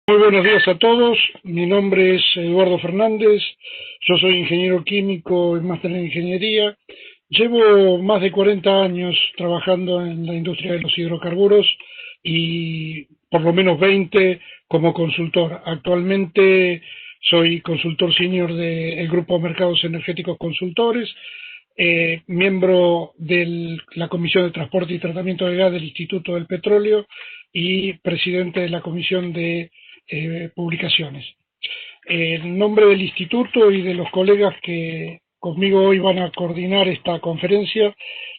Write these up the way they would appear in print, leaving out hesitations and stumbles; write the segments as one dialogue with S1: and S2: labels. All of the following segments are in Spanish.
S1: Muy buenos días a todos, mi nombre es Eduardo Fernández, yo soy ingeniero químico y máster en ingeniería. Llevo más de 40 años trabajando en la industria de los hidrocarburos y por lo menos 20 como consultor. Actualmente soy consultor senior del Grupo Mercados Energéticos Consultores, miembro de la Comisión de Transporte y Tratamiento de Gas del Instituto del Petróleo y presidente de la Comisión de publicaciones. En nombre del instituto y de los colegas que conmigo hoy van a coordinar esta conferencia,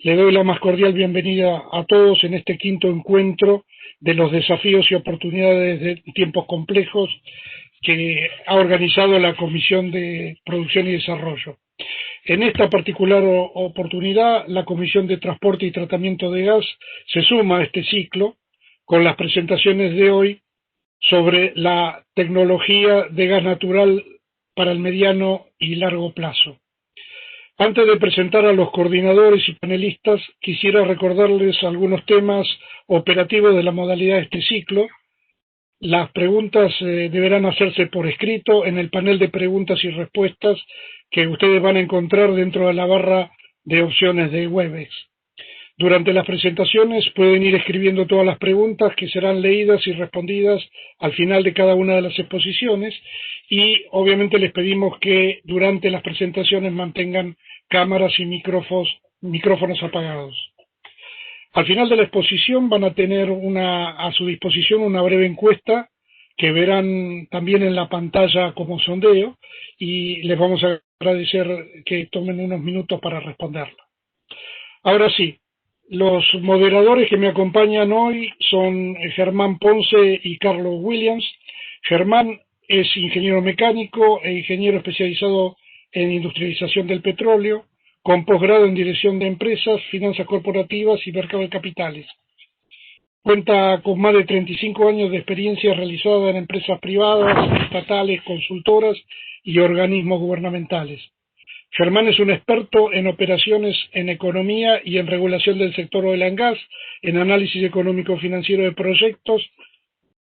S1: le doy la más cordial bienvenida a todos en este quinto encuentro de los desafíos y oportunidades de tiempos complejos que ha organizado la Comisión de Producción y Desarrollo. En esta particular oportunidad, la Comisión de Transporte y Tratamiento de Gas se suma a este ciclo con las presentaciones de hoy sobre la tecnología de gas natural para el mediano y largo plazo. Antes de presentar a los coordinadores y panelistas, quisiera recordarles algunos temas operativos de la modalidad de este ciclo. Las preguntas deberán hacerse por escrito en el panel de preguntas y respuestas que ustedes van a encontrar dentro de la barra de opciones de Webex. Durante las presentaciones pueden ir escribiendo todas las preguntas que serán leídas y respondidas al final de cada una de las exposiciones y obviamente les pedimos que durante las presentaciones mantengan cámaras y micrófonos apagados. Al final de la exposición van a tener a su disposición una breve encuesta que verán también en la pantalla como sondeo y les vamos a agradecer que tomen unos minutos para responderla. Ahora sí, los moderadores que me acompañan hoy son Germán Ponce y Carlos Williams. Germán es ingeniero mecánico e ingeniero especializado en industrialización del petróleo, con posgrado en dirección de empresas, finanzas corporativas y mercado de capitales. Cuenta con más de 35 años de experiencia realizada en empresas privadas, estatales, consultoras y organismos gubernamentales. Germán es un experto en operaciones en economía y en regulación del sector oil and gas, en análisis económico-financiero de proyectos,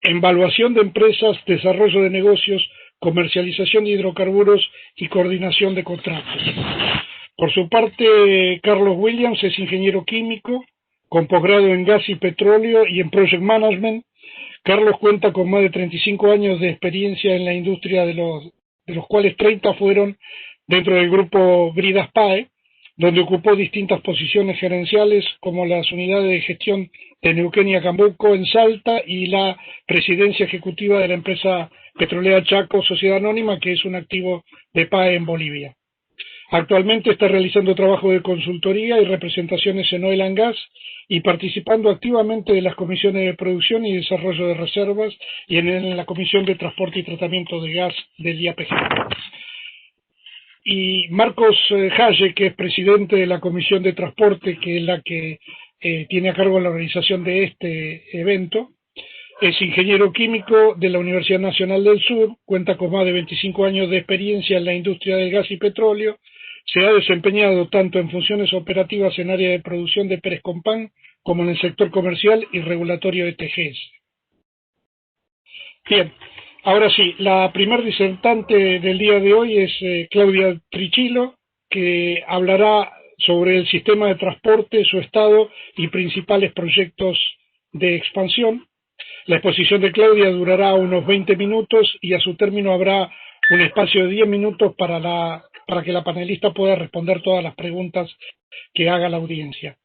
S1: en evaluación de empresas, desarrollo de negocios, comercialización de hidrocarburos y coordinación de contratos. Por su parte, Carlos Williams es ingeniero químico, con posgrado en gas y petróleo y en project management. Carlos cuenta con más de 35 años de experiencia en la industria, de los cuales 30 fueron dentro del grupo Bridas PAE, donde ocupó distintas posiciones gerenciales como las unidades de gestión de Neuquén y Acambuco en Salta y la presidencia ejecutiva de la empresa petrolera Chaco Sociedad Anónima, que es un activo de PAE en Bolivia. Actualmente está realizando trabajo de consultoría y representaciones en oil and gas y participando activamente de las comisiones de producción y desarrollo de reservas y en la comisión de transporte y tratamiento de gas del IAPG. Y Marcos Halle, que es presidente de la Comisión de Transporte, que es la que tiene a cargo la organización de este evento, es ingeniero químico de la Universidad Nacional del Sur, cuenta con más de 25 años de experiencia en la industria del gas y petróleo, se ha desempeñado tanto en funciones operativas en área de producción de Pérez Compán como en el sector comercial y regulatorio de TGS. Bien. Ahora sí, la primer disertante del día de hoy es Claudia Trichilo, que hablará sobre el sistema de transporte, su estado y principales proyectos de expansión. La exposición de Claudia durará unos 20 minutos y a su término habrá un espacio de 10 minutos para que la panelista pueda responder todas las preguntas que haga la audiencia.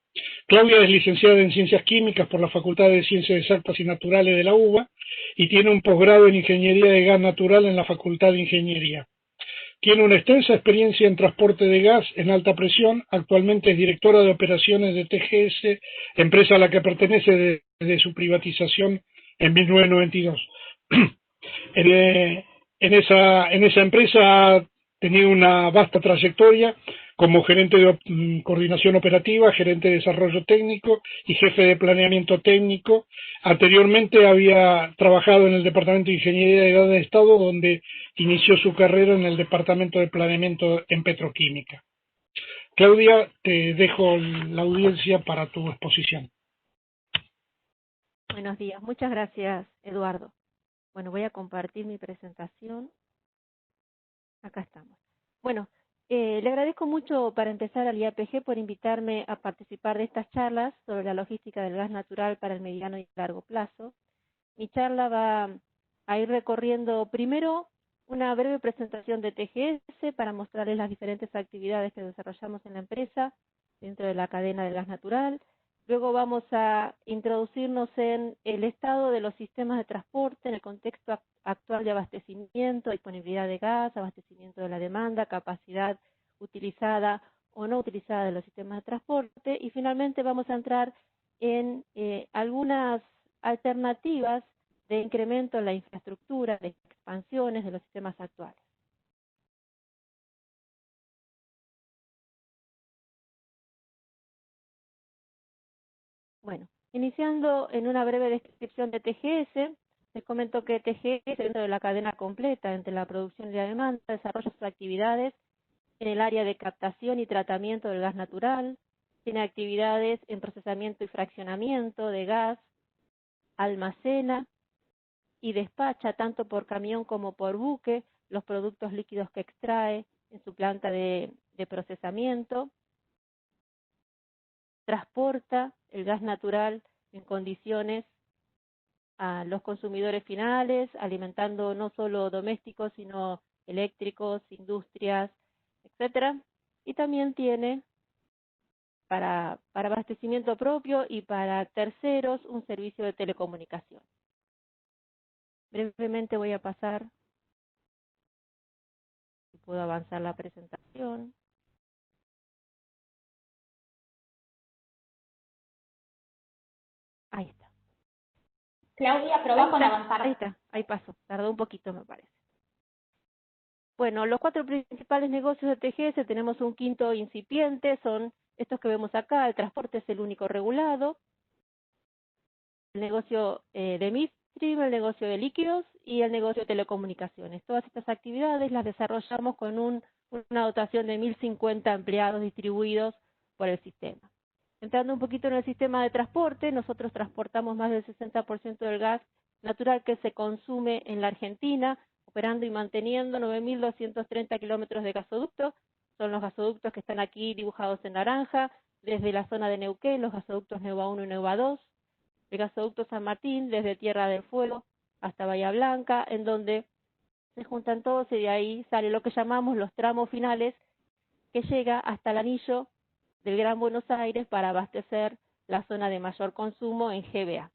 S1: Claudia es licenciada en Ciencias Químicas por la Facultad de Ciencias Exactas y Naturales de la UBA y tiene un posgrado en Ingeniería de Gas Natural en la Facultad de Ingeniería. Tiene una extensa experiencia en transporte de gas en alta presión. Actualmente es directora de operaciones de TGS, empresa a la que pertenece desde su privatización en 1992. En esa empresa ha tenido una vasta trayectoria como gerente de coordinación operativa, gerente de desarrollo técnico y jefe de planeamiento técnico. Anteriormente había trabajado en el Departamento de Ingeniería de Gas del Estado, donde inició su carrera en el Departamento de Planeamiento en Petroquímica. Claudia, te dejo la audiencia para tu exposición.
S2: Buenos días, muchas gracias, Eduardo. Bueno, voy a compartir mi presentación. Acá estamos. Bueno, le agradezco mucho para empezar al IAPG por invitarme a participar de estas charlas sobre la logística del gas natural para el mediano y largo plazo. Mi charla va a ir recorriendo primero una breve presentación de TGS para mostrarles las diferentes actividades que desarrollamos en la empresa dentro de la cadena del gas natural. Luego vamos a introducirnos en el estado de los sistemas de transporte en el contexto actual de abastecimiento, disponibilidad de gas, abastecimiento de la demanda, capacidad utilizada o no utilizada de los sistemas de transporte. Y finalmente vamos a entrar en algunas alternativas de incremento en la infraestructura, de expansiones de los sistemas actuales. Bueno, iniciando en una breve descripción de TGS, les comento que TGS, dentro de la cadena completa entre la producción y la demanda, desarrolla sus actividades en el área de captación y tratamiento del gas natural, tiene actividades en procesamiento y fraccionamiento de gas, almacena y despacha tanto por camión como por buque los productos líquidos que extrae en su planta de procesamiento, transporta el gas natural en condiciones a los consumidores finales, alimentando no solo domésticos, sino eléctricos, industrias, etcétera. Y también tiene para abastecimiento propio y para terceros un servicio de telecomunicación. Brevemente voy a pasar, si puedo avanzar la presentación. Ahí está.
S3: Claudia, probá con avanzar.
S2: Ahí está, ahí pasó. Tardó un poquito, me parece. Bueno, los 4 principales negocios de TGS, tenemos un quinto incipiente, son estos que vemos acá. El transporte es el único regulado, el negocio de midstream, el negocio de líquidos y el negocio de telecomunicaciones. Todas estas actividades las desarrollamos con una dotación de 1.050 empleados distribuidos por el sistema. Entrando un poquito en el sistema de transporte, nosotros transportamos más del 60% del gas natural que se consume en la Argentina, operando y manteniendo 9.230 kilómetros de gasoductos. Son los gasoductos que están aquí dibujados en naranja, desde la zona de Neuquén, los gasoductos Neuva 1 y Neuva 2, el gasoducto San Martín, desde Tierra del Fuego hasta Bahía Blanca, en donde se juntan todos y de ahí sale lo que llamamos los tramos finales, que llega hasta el anillo del Gran Buenos Aires para abastecer la zona de mayor consumo en GBA.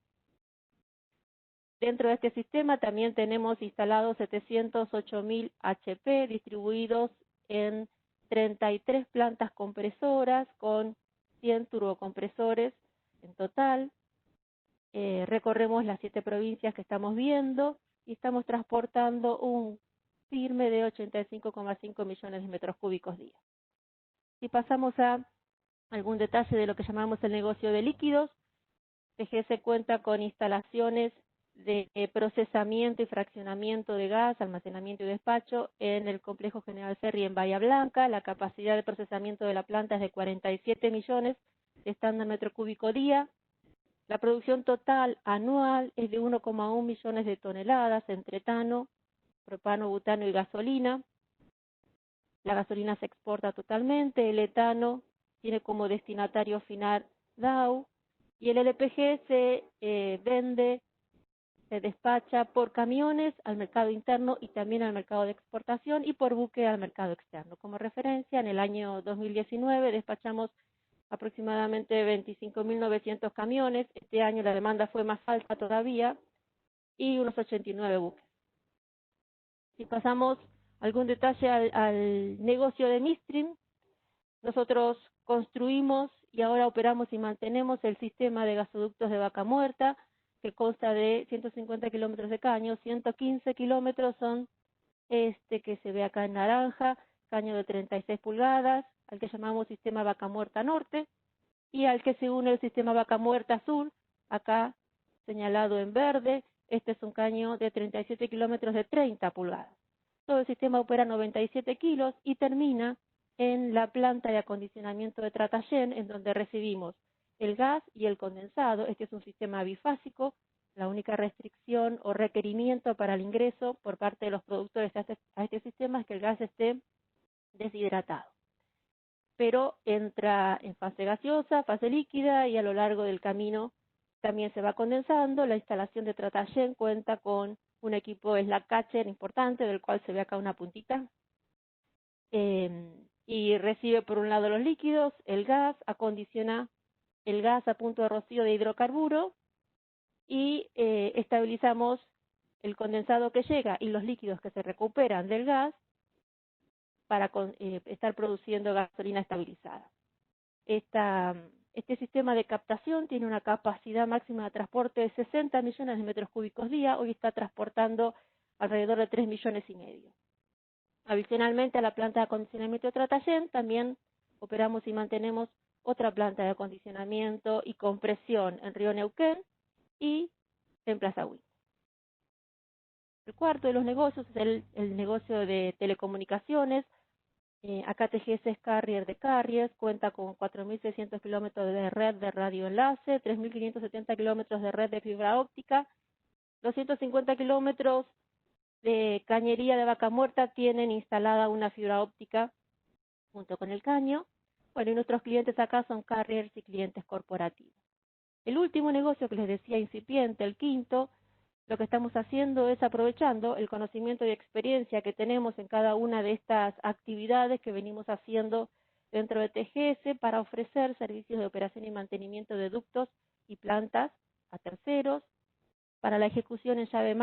S2: Dentro de este sistema también tenemos instalados 708.000 HP distribuidos en 33 plantas compresoras con 100 turbocompresores en total. Recorremos las 7 provincias que estamos viendo y estamos transportando un firme de 85,5 millones de metros cúbicos día. Si pasamos a algún detalle de lo que llamamos el negocio de líquidos, TGS cuenta con instalaciones de procesamiento y fraccionamiento de gas, almacenamiento y despacho en el complejo General Ferry en Bahía Blanca. La capacidad de procesamiento de la planta es de 47 millones de estándar metro cúbico día. La producción total anual es de 1,1 millones de toneladas entre etano, propano, butano y gasolina. La gasolina se exporta totalmente, el etano tiene como destinatario final Dow y el LPG se vende, se despacha por camiones al mercado interno y también al mercado de exportación y por buque al mercado externo. Como referencia, en el año 2019 despachamos aproximadamente 25.900 camiones. Este año la demanda fue más alta todavía y unos 89 buques. Si pasamos algún detalle al negocio de midstream, nosotros construimos y ahora operamos y mantenemos el sistema de gasoductos de Vaca Muerta, que consta de 150 kilómetros de caño, 115 kilómetros son este que se ve acá en naranja, caño de 36 pulgadas, al que llamamos sistema Vaca Muerta Norte, y al que se une el sistema Vaca Muerta Sur, acá señalado en verde. Este es un caño de 37 kilómetros de 30 pulgadas. Todo el sistema opera 97 kilos y termina en la planta de acondicionamiento de Tratayén, en donde recibimos el gas y el condensado. Este es un sistema bifásico La única restricción o requerimiento para el ingreso por parte de los productores a este sistema es que el gas esté deshidratado. Pero entra en fase gaseosa, fase líquida y a lo largo del camino también se va condensando. La instalación de Tratayén cuenta con un equipo slack catcher importante, del cual se ve acá una puntita, y recibe por un lado los líquidos, el gas, acondiciona el gas a punto de rocío de hidrocarburo y estabilizamos el condensado que llega y los líquidos que se recuperan del gas para estar produciendo gasolina estabilizada. Este sistema de captación tiene una capacidad máxima de transporte de 60 millones de metros cúbicos día, hoy está transportando alrededor de 3 millones y medio. Adicionalmente a la planta de acondicionamiento de Tratayén, también operamos y mantenemos otra planta de acondicionamiento y compresión en Río Neuquén y en Plaza Huín. El cuarto de los negocios es el negocio de telecomunicaciones. Acá TGS es carrier de carriers, cuenta con 4.600 kilómetros de red de radioenlace, 3.570 kilómetros de red de fibra óptica, 250 kilómetros de cañería de vaca muerta tienen instalada una fibra óptica junto con el caño. Bueno, y nuestros clientes acá son carriers y clientes corporativos. El último negocio que les decía incipiente, el quinto, lo que estamos haciendo es aprovechando el conocimiento y experiencia que tenemos en cada una de estas actividades que venimos haciendo dentro de TGS para ofrecer servicios de operación y mantenimiento de ductos y plantas a terceros, para la ejecución en llave en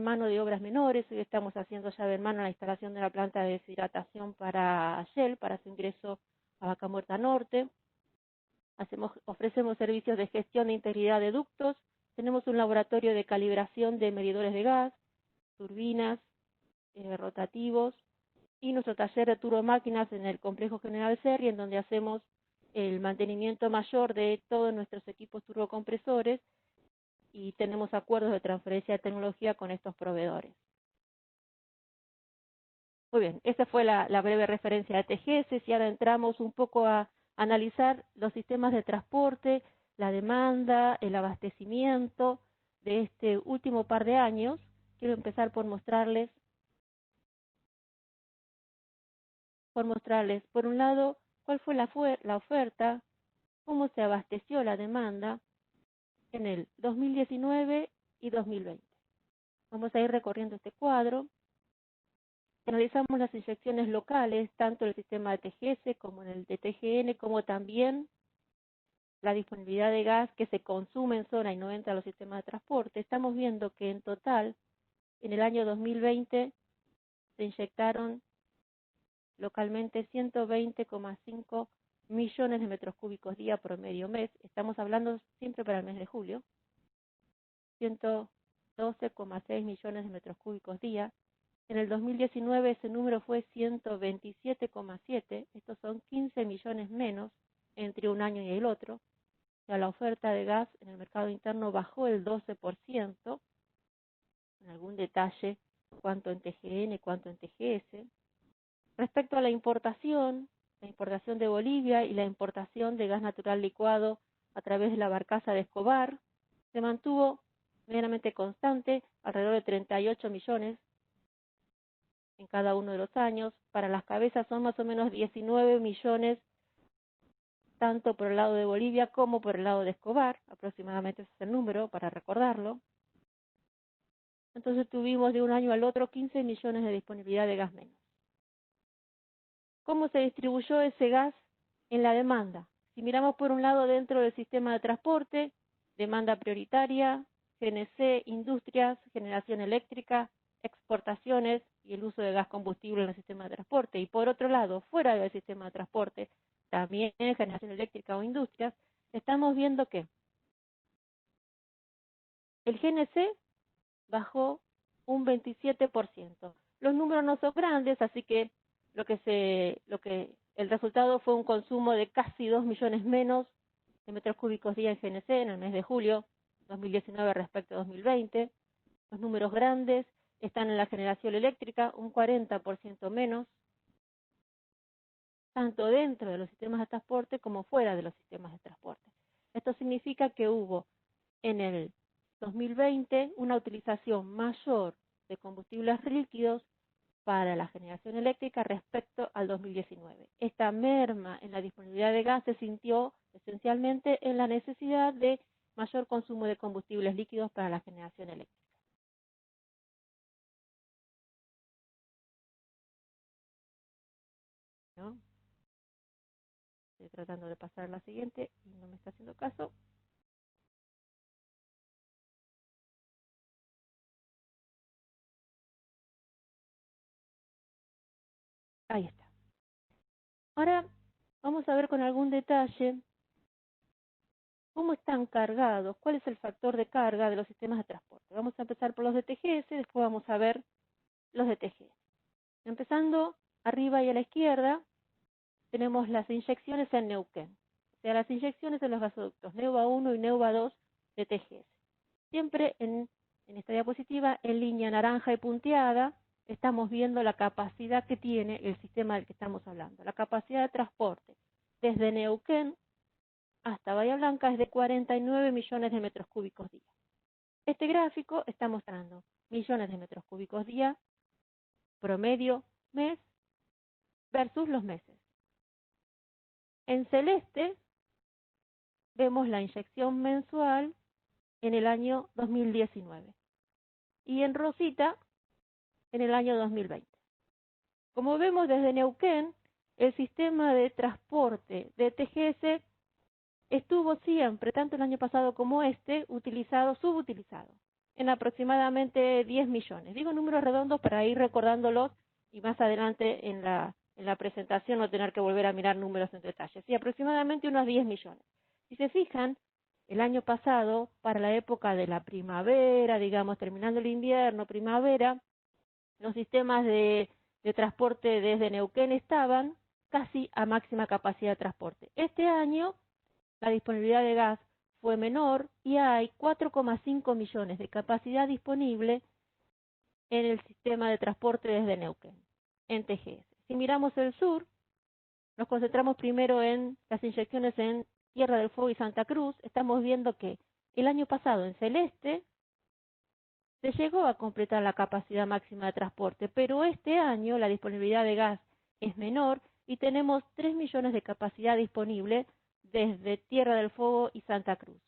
S2: mano de obras menores. Hoy estamos haciendo llave en mano la instalación de una planta de deshidratación para Shell, para su ingreso a Vaca Muerta Norte. Ofrecemos servicios de gestión de integridad de ductos. Tenemos un laboratorio de calibración de medidores de gas, turbinas, rotativos, y nuestro taller de turbomáquinas en el complejo General Serri, en donde hacemos el mantenimiento mayor de todos nuestros equipos turbocompresores y tenemos acuerdos de transferencia de tecnología con estos proveedores. Muy bien, esa fue la breve referencia de TGS. Si ahora entramos un poco a analizar los sistemas de transporte, la demanda, el abastecimiento de este último par de años, quiero empezar por mostrarles, por un lado, cuál fue la oferta, cómo se abasteció la demanda en el 2019 y 2020. Vamos a ir recorriendo este cuadro. Analizamos las inyecciones locales, tanto en el sistema de TGS como en el de TGN, como también la disponibilidad de gas que se consume en zona y no entra a los sistemas de transporte. Estamos viendo que en total, en el año 2020, se inyectaron localmente 120,5 millones de metros cúbicos día promedio mes. Estamos hablando siempre para el mes de julio. 112,6 millones de metros cúbicos día. En el 2019 ese número fue 127,7, estos son 15 millones menos entre un año y el otro. O sea, la oferta de gas en el mercado interno bajó el 12%, en algún detalle, cuánto en TGN, cuánto en TGS. Respecto a la importación de Bolivia y la importación de gas natural licuado a través de la barcaza de Escobar, se mantuvo medianamente constante, alrededor de 38 millones en cada uno de los años. Para las cabezas son más o menos 19 millones, tanto por el lado de Bolivia como por el lado de Escobar, aproximadamente ese es el número, para recordarlo. Entonces tuvimos de un año al otro 15 millones de disponibilidad de gas menos. ¿Cómo se distribuyó ese gas en la demanda? Si miramos por un lado dentro del sistema de transporte, demanda prioritaria, GNC, industrias, generación eléctrica, exportaciones y el uso de gas combustible en el sistema de transporte. Y por otro lado, fuera del sistema de transporte, también en generación eléctrica o industrias, estamos viendo que el GNC bajó un 27%. Los números no son grandes, así que el resultado fue un consumo de casi 2 millones menos de metros cúbicos día en GNC en el mes de julio 2019 respecto a 2020. Los números grandes están en la generación eléctrica, un 40% menos, tanto dentro de los sistemas de transporte como fuera de los sistemas de transporte. Esto significa que hubo en el 2020 una utilización mayor de combustibles líquidos para la generación eléctrica respecto al 2019. Esta merma en la disponibilidad de gas se sintió esencialmente en la necesidad de mayor consumo de combustibles líquidos para la generación eléctrica. ¿No? Estoy tratando de pasar a la siguiente y no me está haciendo caso. Ahí está. Ahora vamos a ver con algún detalle cómo están cargados, cuál es el factor de carga de los sistemas de transporte. Vamos a empezar por los de TGS, después vamos a ver los de TGS. Empezando arriba y a la izquierda, tenemos las inyecciones en Neuquén. O sea, las inyecciones en los gasoductos Neuva 1 y Neuva 2 de TGS. Siempre en esta diapositiva, en línea naranja y punteada, estamos viendo la capacidad que tiene el sistema del que estamos hablando. La capacidad de transporte desde Neuquén hasta Bahía Blanca es de 49 millones de metros cúbicos día. Este gráfico está mostrando millones de metros cúbicos día, promedio mes, versus los meses. En celeste vemos la inyección mensual en el año 2019 y en rosita en el año 2020. Como vemos desde Neuquén, el sistema de transporte de TGS estuvo siempre, tanto el año pasado como subutilizado, en aproximadamente 10 millones. Digo números redondos para ir recordándolos y más adelante en la presentación no tener que volver a mirar números en detalle. Sí, aproximadamente unos 10 millones. Si se fijan, el año pasado, para la época de la primavera, digamos, terminando el invierno, primavera, los sistemas de transporte desde Neuquén estaban casi a máxima capacidad de transporte. Este año la disponibilidad de gas fue menor y hay 4,5 millones de capacidad disponible en el sistema de transporte desde Neuquén, en TGS. Si miramos el sur, nos concentramos primero en las inyecciones en Tierra del Fuego y Santa Cruz. Estamos viendo que el año pasado en celeste se llegó a completar la capacidad máxima de transporte, pero este año la disponibilidad de gas es menor y tenemos 3 millones de capacidad disponible desde Tierra del Fuego y Santa Cruz.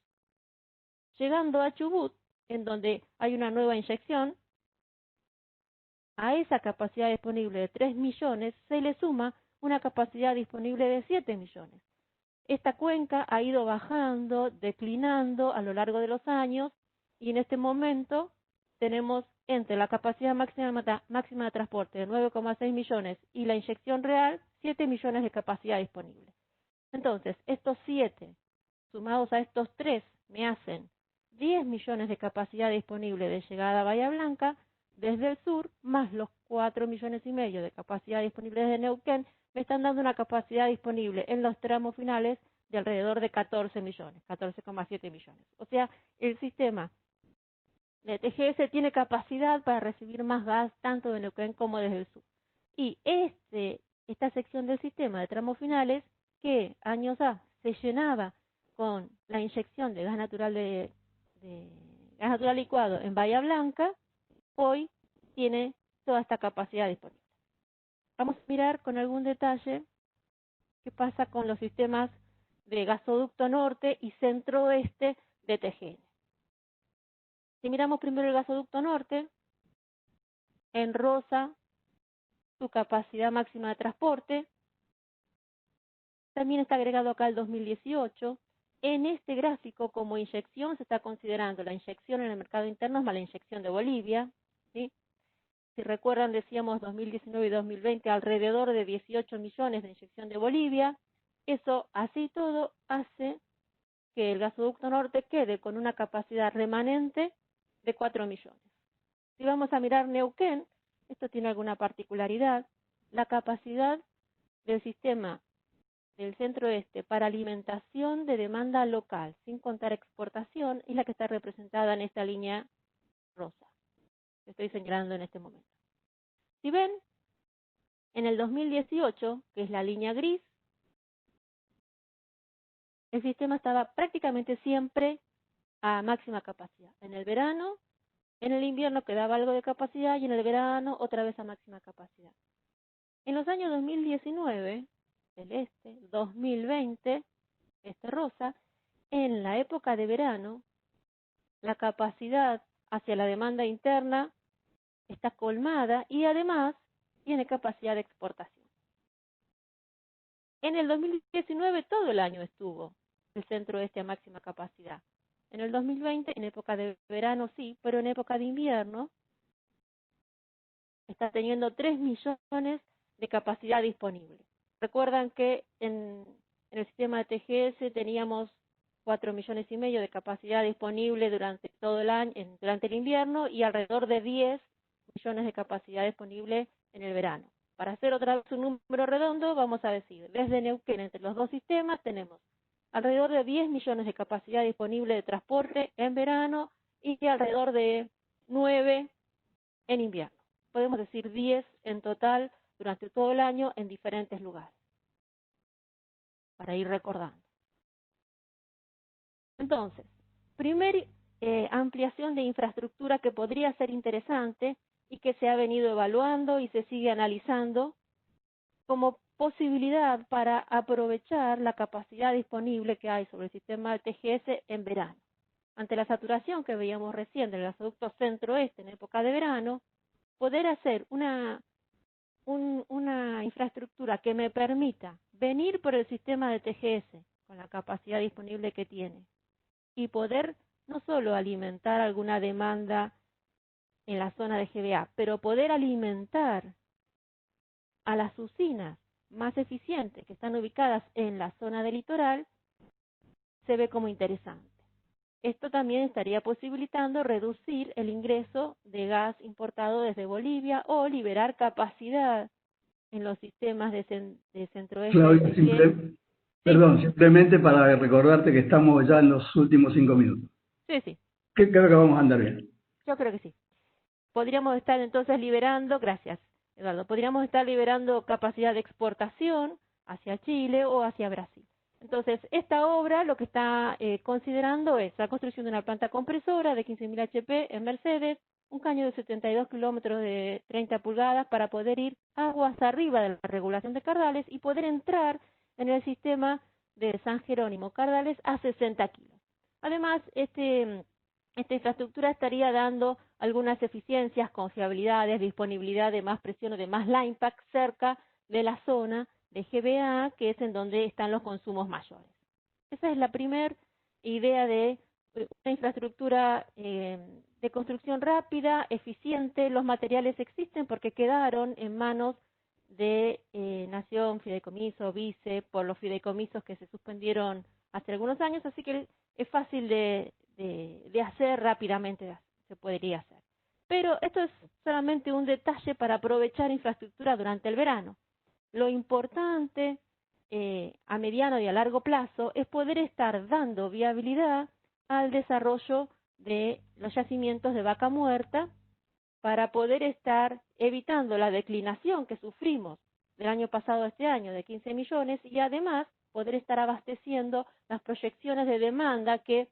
S2: Llegando a Chubut, en donde hay una nueva inyección, a esa capacidad disponible de 3 millones se le suma una capacidad disponible de 7 millones. Esta cuenca ha ido bajando, declinando a lo largo de los años y en este momento tenemos entre la capacidad máxima de transporte de 9,6 millones y la inyección real, 7 millones de capacidad disponible. Entonces, estos 7 sumados a estos 3 me hacen 10 millones de capacidad disponible de llegada a Bahía Blanca desde el sur, más los 4 millones y medio de capacidad disponible desde Neuquén, me están dando una capacidad disponible en los tramos finales de alrededor de 14 millones, 14,7 millones. O sea, el sistema de TGS tiene capacidad para recibir más gas tanto de Neuquén como desde el sur. Y esta sección del sistema de tramos finales, que años A se llenaba con la inyección de gas natural gas natural licuado en Bahía Blanca, hoy tiene toda esta capacidad disponible. Vamos a mirar con algún detalle qué pasa con los sistemas de gasoducto norte y centro-oeste de TGN. Si miramos primero el gasoducto norte, en rosa su capacidad máxima de transporte, también está agregado acá el 2018. En este gráfico como inyección se está considerando la inyección en el mercado interno más la inyección de Bolivia, ¿sí? Si recuerdan, decíamos 2019 y 2020 alrededor de 18 millones de inyección de Bolivia. Eso, así todo, hace que el gasoducto norte quede con una capacidad remanente de 4 millones. Si vamos a mirar Neuquén, esto tiene alguna particularidad, la capacidad del sistema del centro-oeste para alimentación de demanda local, sin contar exportación, es la que está representada en esta línea rosa que estoy señalando en este momento. Si ven, en el 2018, que es la línea gris, el sistema estaba prácticamente siempre a máxima capacidad. En el verano, en el invierno quedaba algo de capacidad y en el verano otra vez a máxima capacidad. En los años 2019, celeste, 2020, rosa, en la época de verano, la capacidad hacia la demanda interna está colmada y además tiene capacidad de exportación. En el 2019 todo el año estuvo el centro-oeste a máxima capacidad. En el 2020, en época de verano sí, pero en época de invierno está teniendo 3 millones de capacidad disponible. Recuerdan que en el sistema de TGS teníamos 4,5 millones de capacidad disponible durante todo el año, durante el invierno, y alrededor de 10 millones de capacidad disponible en el verano. Para hacer otra vez un número redondo, vamos a decir, desde Neuquén, entre los dos sistemas, tenemos alrededor de 10 millones de capacidad disponible de transporte en verano y alrededor de 9 en invierno. Podemos decir 10 en total durante todo el año en diferentes lugares, para ir recordando. Entonces, primer ampliación de infraestructura que podría ser interesante y que se ha venido evaluando y se sigue analizando como posibilidad para aprovechar la capacidad disponible que hay sobre el sistema de TGS en verano. Ante la saturación que veíamos recién del gasoducto centro-oeste en época de verano, poder hacer una infraestructura que me permita venir por el sistema de TGS con la capacidad disponible que tiene y poder no solo alimentar alguna demanda en la zona de GBA, pero poder alimentar a las usinas más eficientes que están ubicadas en la zona del litoral, se ve como interesante. Esto también estaría posibilitando reducir el ingreso de gas importado desde Bolivia o liberar capacidad en los sistemas de centro-oeste.
S4: Claudia, simplemente para recordarte que estamos ya en los últimos 5 minutos.
S2: Sí.
S4: Creo que vamos a andar bien.
S2: Yo creo que sí. Podríamos estar entonces liberando, gracias Eduardo, podríamos estar liberando capacidad de exportación hacia Chile o hacia Brasil. Entonces, esta obra lo que está considerando es la construcción de una planta compresora de 15.000 HP en Mercedes, un caño de 72 kilómetros de 30 pulgadas para poder ir aguas arriba de la regulación de Cardales y poder entrar en el sistema de San Jerónimo Cardales a 60 kilos. Además, esta infraestructura estaría dando algunas eficiencias, confiabilidades, disponibilidad de más presión o de más line pack cerca de la zona de GBA, que es en donde están los consumos mayores. Esa es la primera idea de una infraestructura de construcción rápida, eficiente. Los materiales existen porque quedaron en manos de Nación, Fideicomiso, Vice, por los fideicomisos que se suspendieron hace algunos años, así que es fácil de hacer rápidamente, se podría hacer. Pero esto es solamente un detalle para aprovechar infraestructura durante el verano. Lo importante a mediano y a largo plazo es poder estar dando viabilidad al desarrollo de los yacimientos de Vaca Muerta para poder estar evitando la declinación que sufrimos del año pasado a este año de 15 millones y además poder estar abasteciendo las proyecciones de demanda que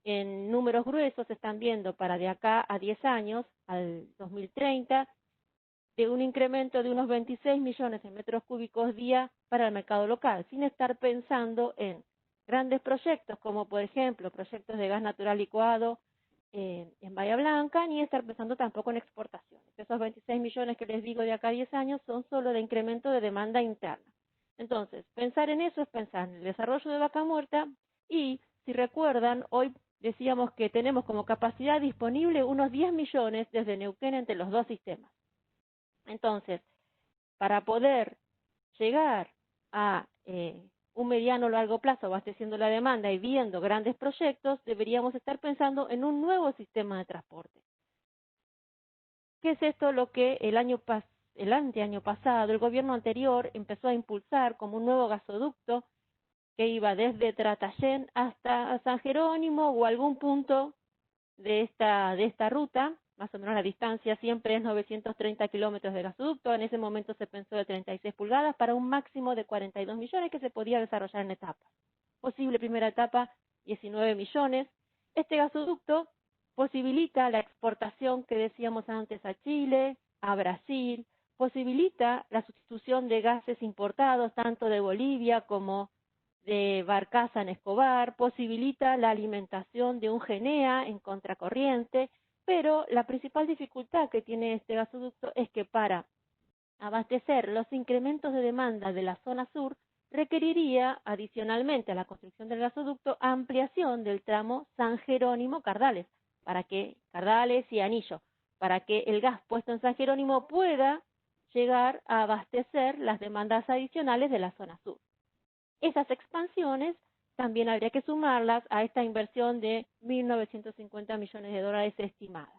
S2: en números gruesos se están viendo para de acá a 10 años, al 2030, de un incremento de unos 26 millones de metros cúbicos día para el mercado local, sin estar pensando en grandes proyectos como por ejemplo proyectos de gas natural licuado en Bahía Blanca, ni estar pensando tampoco en exportaciones. Esos 26 millones que les digo de acá a 10 años son solo de incremento de demanda interna. Entonces, pensar en eso es pensar en el desarrollo de Vaca Muerta y, si recuerdan, hoy decíamos que tenemos como capacidad disponible unos 10 millones desde Neuquén entre los dos sistemas. Entonces, para poder llegar a un mediano o largo plazo abasteciendo la demanda y viendo grandes proyectos, deberíamos estar pensando en un nuevo sistema de transporte. ¿Qué es esto? Lo que el anteaño pasado, el gobierno anterior empezó a impulsar como un nuevo gasoducto que iba desde Tratayén hasta San Jerónimo o algún punto de esta ruta. Más o menos la distancia siempre es 930 kilómetros de gasoducto. En ese momento se pensó de 36 pulgadas para un máximo de 42 millones que se podía desarrollar en etapas. Posible primera etapa, 19 millones. Este gasoducto posibilita la exportación que decíamos antes a Chile, a Brasil, posibilita la sustitución de gases importados tanto de Bolivia como de Barcaza en Escobar, posibilita la alimentación de un GENEA en contracorriente, pero la principal dificultad que tiene este gasoducto es que para abastecer los incrementos de demanda de la zona sur requeriría, adicionalmente a la construcción del gasoducto, ampliación del tramo San Jerónimo-Cardales, Cardales y Anillo, para que el gas puesto en San Jerónimo pueda llegar a abastecer las demandas adicionales de la zona sur. Esas expansiones también habría que sumarlas a esta inversión de 1.950 millones de dólares estimada.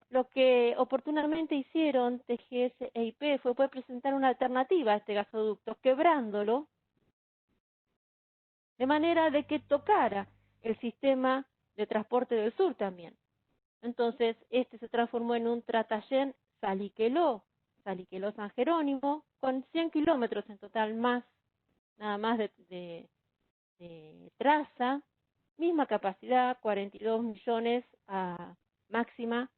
S2: Lo que oportunamente hicieron TGS e IP fue poder presentar una alternativa a este gasoducto, quebrándolo de manera de que tocara el sistema de transporte del sur también. Entonces, este se transformó en un Tratayén Saliqueló-San Jerónimo, con 100 kilómetros en total más, nada más de traza, misma capacidad, 42 millones a máxima,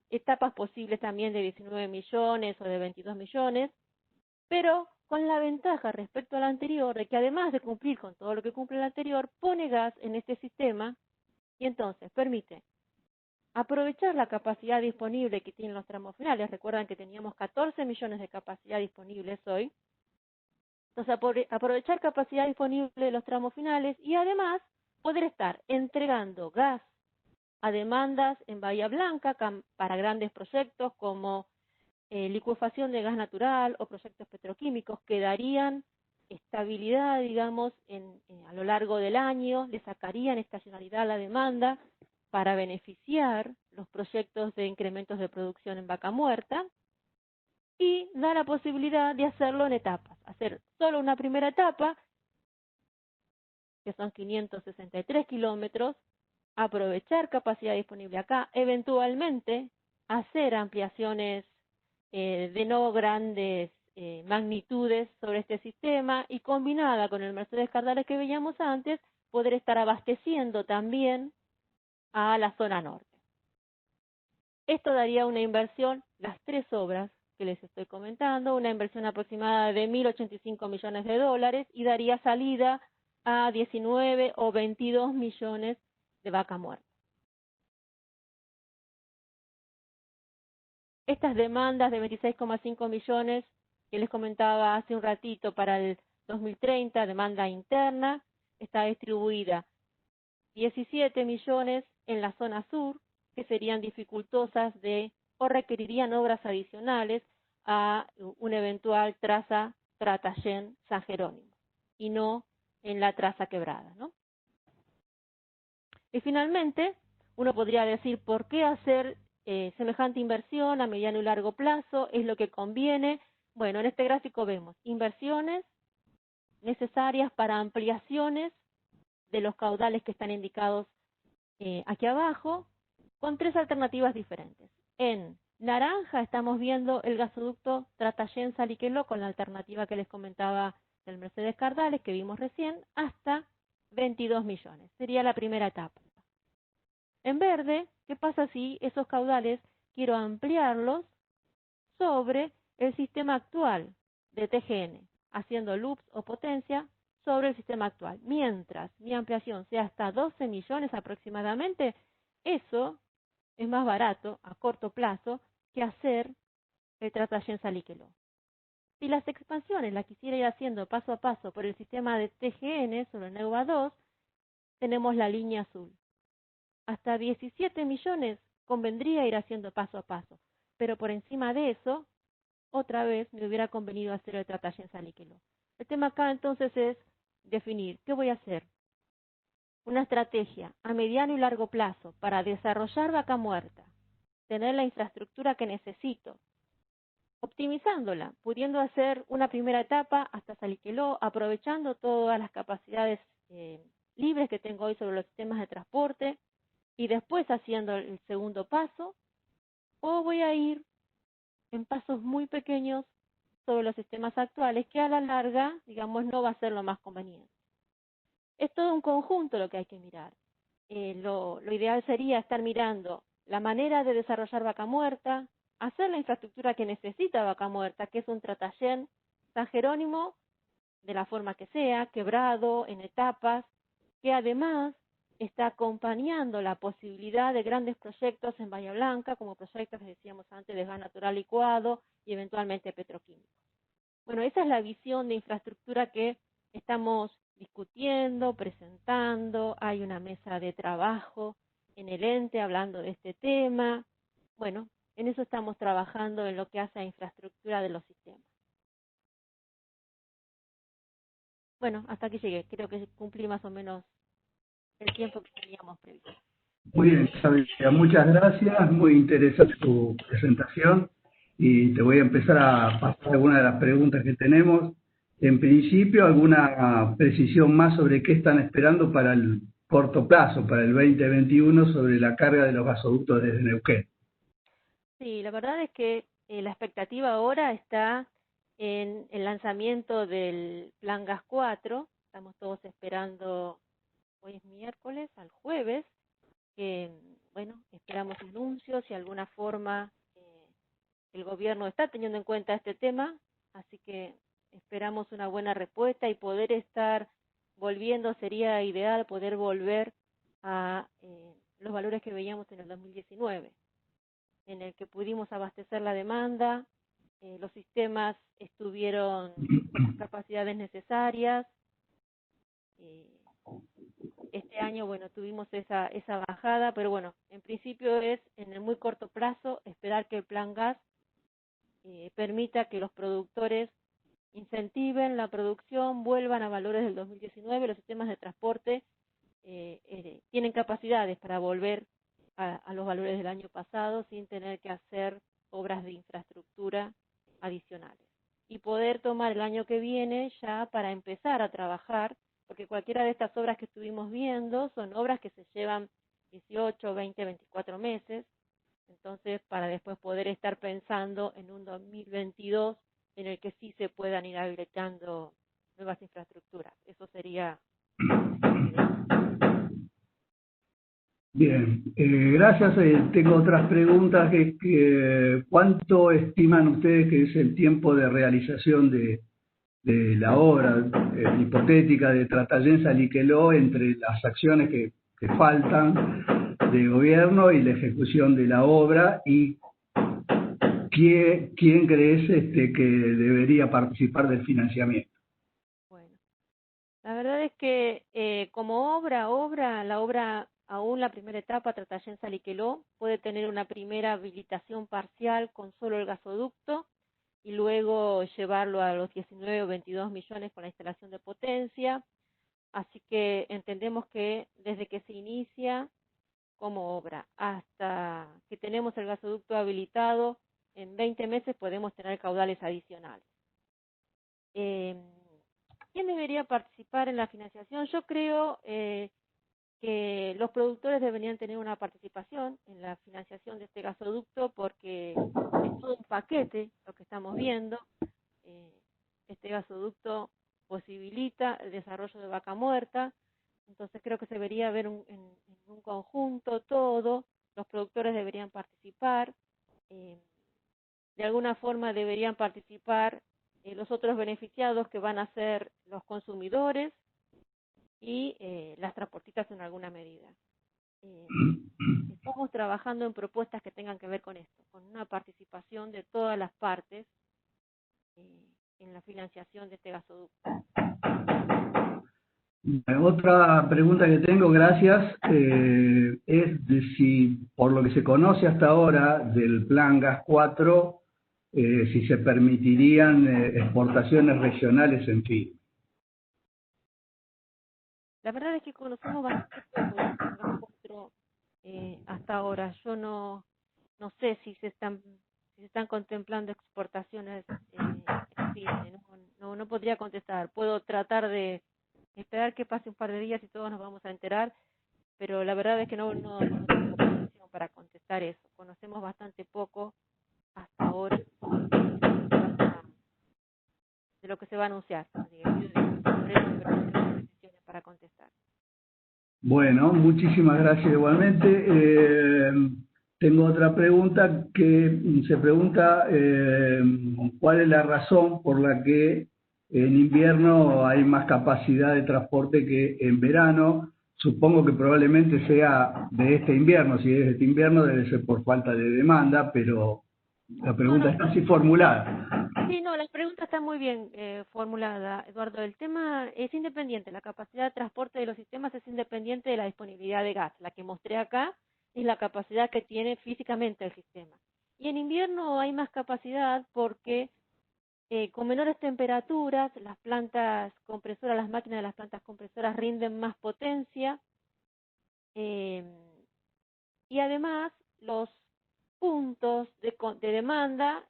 S2: etapas posibles también de 19 millones o de 22 millones, pero con la ventaja respecto al anterior de que además de cumplir con todo lo que cumple el anterior, pone gas en este sistema y entonces permite aprovechar la capacidad disponible que tienen los tramos finales. Recuerdan que teníamos 14 millones de capacidad disponibles hoy. Entonces, aprovechar capacidad disponible de los tramos finales y además poder estar entregando gas a demandas en Bahía Blanca para grandes proyectos como licuefacción de gas natural o proyectos petroquímicos que darían estabilidad, digamos, a lo largo del año, le sacarían estacionalidad a la demanda para beneficiar los proyectos de incrementos de producción en Vaca Muerta y da la posibilidad de hacerlo en etapas, hacer solo una primera etapa, que son 563 kilómetros, aprovechar capacidad disponible acá, eventualmente hacer ampliaciones de no grandes magnitudes sobre este sistema y combinada con el Mercedes Cardales que veíamos antes, poder estar abasteciendo también a la zona norte. Esto daría una inversión, las tres obras que les estoy comentando, una inversión aproximada de 1.085 millones de dólares y daría salida a 19 o 22 millones de Vaca Muerta. Estas demandas de 26,5 millones que les comentaba hace un ratito para el 2030, demanda interna, está distribuida 17 millones en la zona sur, que serían dificultosas o requerirían obras adicionales a una eventual traza Tratayén-San Jerónimo, y no en la traza quebrada, ¿no? Y finalmente, uno podría decir, ¿por qué hacer semejante inversión a mediano y largo plazo? ¿Es lo que conviene? Bueno, en este gráfico vemos inversiones necesarias para ampliaciones de los caudales que están indicados aquí abajo, con tres alternativas diferentes. En naranja estamos viendo el gasoducto Tratayén-Saliqueló con la alternativa que les comentaba del Mercedes Cardales, que vimos recién, hasta 22 millones. Sería la primera etapa. En verde, ¿qué pasa si esos caudales quiero ampliarlos sobre el sistema actual de TGN, haciendo loops o potencia sobre el sistema actual? Mientras mi ampliación sea hasta 12 millones aproximadamente, eso es más barato a corto plazo que hacer el Tratayén-Saliqueló. Si las expansiones las quisiera ir haciendo paso a paso por el sistema de TGN sobre Neuva 2, tenemos la línea azul. Hasta 17 millones convendría ir haciendo paso a paso, pero por encima de eso, otra vez me hubiera convenido hacer el Tratayén-Saliqueló. El tema acá entonces es definir qué voy a hacer. Una estrategia a mediano y largo plazo para desarrollar Vaca Muerta, tener la infraestructura que necesito, optimizándola, pudiendo hacer una primera etapa hasta Saliqueló, aprovechando todas las capacidades libres que tengo hoy sobre los sistemas de transporte, y después haciendo el segundo paso, o voy a ir en pasos muy pequeños sobre los sistemas actuales, que a la larga, digamos, no va a ser lo más conveniente. Es todo un conjunto lo que hay que mirar. lo ideal sería estar mirando la manera de desarrollar Vaca Muerta, hacer la infraestructura que necesita Vaca Muerta, que es un tratallén San Jerónimo, de la forma que sea, quebrado, en etapas, que además está acompañando la posibilidad de grandes proyectos en Bahía Blanca, como proyectos que decíamos antes de gas natural licuado y eventualmente petroquímico. Bueno, esa es la visión de infraestructura que estamos discutiendo, presentando. Hay una mesa de trabajo en el ente hablando de este tema. Bueno, en eso estamos trabajando en lo que hace a infraestructura de los sistemas. Bueno, hasta aquí llegué. Creo que cumplí más o menos el tiempo que teníamos previsto.
S4: Muy bien, Xaviera, muchas gracias, muy interesante tu presentación y te voy a empezar a pasar algunas de las preguntas que tenemos. En principio, alguna precisión más sobre qué están esperando para el corto plazo, para el 2021, sobre la carga de los gasoductos desde Neuquén.
S2: Sí, la verdad es que la expectativa ahora está en el lanzamiento del Plan Gas 4. Estamos todos esperando, hoy es miércoles, al jueves, que, bueno, esperamos anuncios y de alguna forma el gobierno está teniendo en cuenta este tema, así que esperamos una buena respuesta y poder estar volviendo, sería ideal poder volver a los valores que veíamos en el 2019, en el que pudimos abastecer la demanda, los sistemas estuvieron con las capacidades necesarias. Este año, bueno, tuvimos esa bajada, pero bueno, en principio es en el muy corto plazo esperar que el Plan Gas permita que los productores incentiven la producción, vuelvan a valores del 2019, los sistemas de transporte tienen capacidades para volver a los valores del año pasado sin tener que hacer obras de infraestructura adicionales. Y poder tomar el año que viene ya para empezar a trabajar, porque cualquiera de estas obras que estuvimos viendo son obras que se llevan 18, 20, 24 meses, entonces para después poder estar pensando en un 2022 en el que sí se puedan ir habilitando nuevas infraestructuras. Eso sería...
S4: Bien, gracias. Tengo otras preguntas. ¿Cuánto estiman ustedes que es el tiempo de realización de la obra hipotética de Tratallén Saliqueló entre las acciones que faltan de gobierno y la ejecución de la obra? ¿Y quién crees que debería participar del financiamiento?
S2: Bueno, la verdad es que como la obra, aún la primera etapa, Tratallén Saliqueló, puede tener una primera habilitación parcial con solo el gasoducto y luego llevarlo a los 19 o 22 millones con la instalación de potencia. Así que entendemos que desde que se inicia como obra hasta que tenemos el gasoducto habilitado, en 20 meses podemos tener caudales adicionales. ¿Quién debería participar en la financiación? Yo creo que los productores deberían tener una participación en la financiación de este gasoducto porque es todo un paquete lo que estamos viendo. Este gasoducto posibilita el desarrollo de Vaca Muerta, entonces creo que se debería ver en un conjunto todo, los productores deberían participar, de alguna forma deberían participar los otros beneficiados que van a ser los consumidores y las transportistas en alguna medida. Estamos trabajando en propuestas que tengan que ver con esto, con una participación de todas las partes en la financiación de este gasoducto.
S4: Otra pregunta que tengo, gracias, es de si, por lo que se conoce hasta ahora del Plan Gas 4, si se permitirían exportaciones regionales en fin.
S2: La verdad es que conocemos bastante poco del Plan Gas 4 hasta ahora. Yo no sé si se están contemplando exportaciones en fin, no podría contestar. Puedo tratar de esperar que pase un par de días y todos nos vamos a enterar, pero la verdad es que no tengo posición para contestar eso. Conocemos bastante poco hasta ahora de lo que se va a anunciar. Por eso no tengo posiciones para contestar.
S4: Bueno, muchísimas gracias igualmente. Tengo otra pregunta que se pregunta cuál es la razón por la que en invierno hay más capacidad de transporte que en verano. Supongo que probablemente sea de este invierno. Si es de este invierno debe ser por falta de demanda, pero la pregunta está así formulada.
S2: Sí, no, la pregunta está muy bien formulada, Eduardo. El tema es independiente, la capacidad de transporte de los sistemas es independiente de la disponibilidad de gas. La que mostré acá es la capacidad que tiene físicamente el sistema. Y en invierno hay más capacidad porque con menores temperaturas las plantas compresoras, las máquinas de las plantas compresoras rinden más potencia y además los puntos de demanda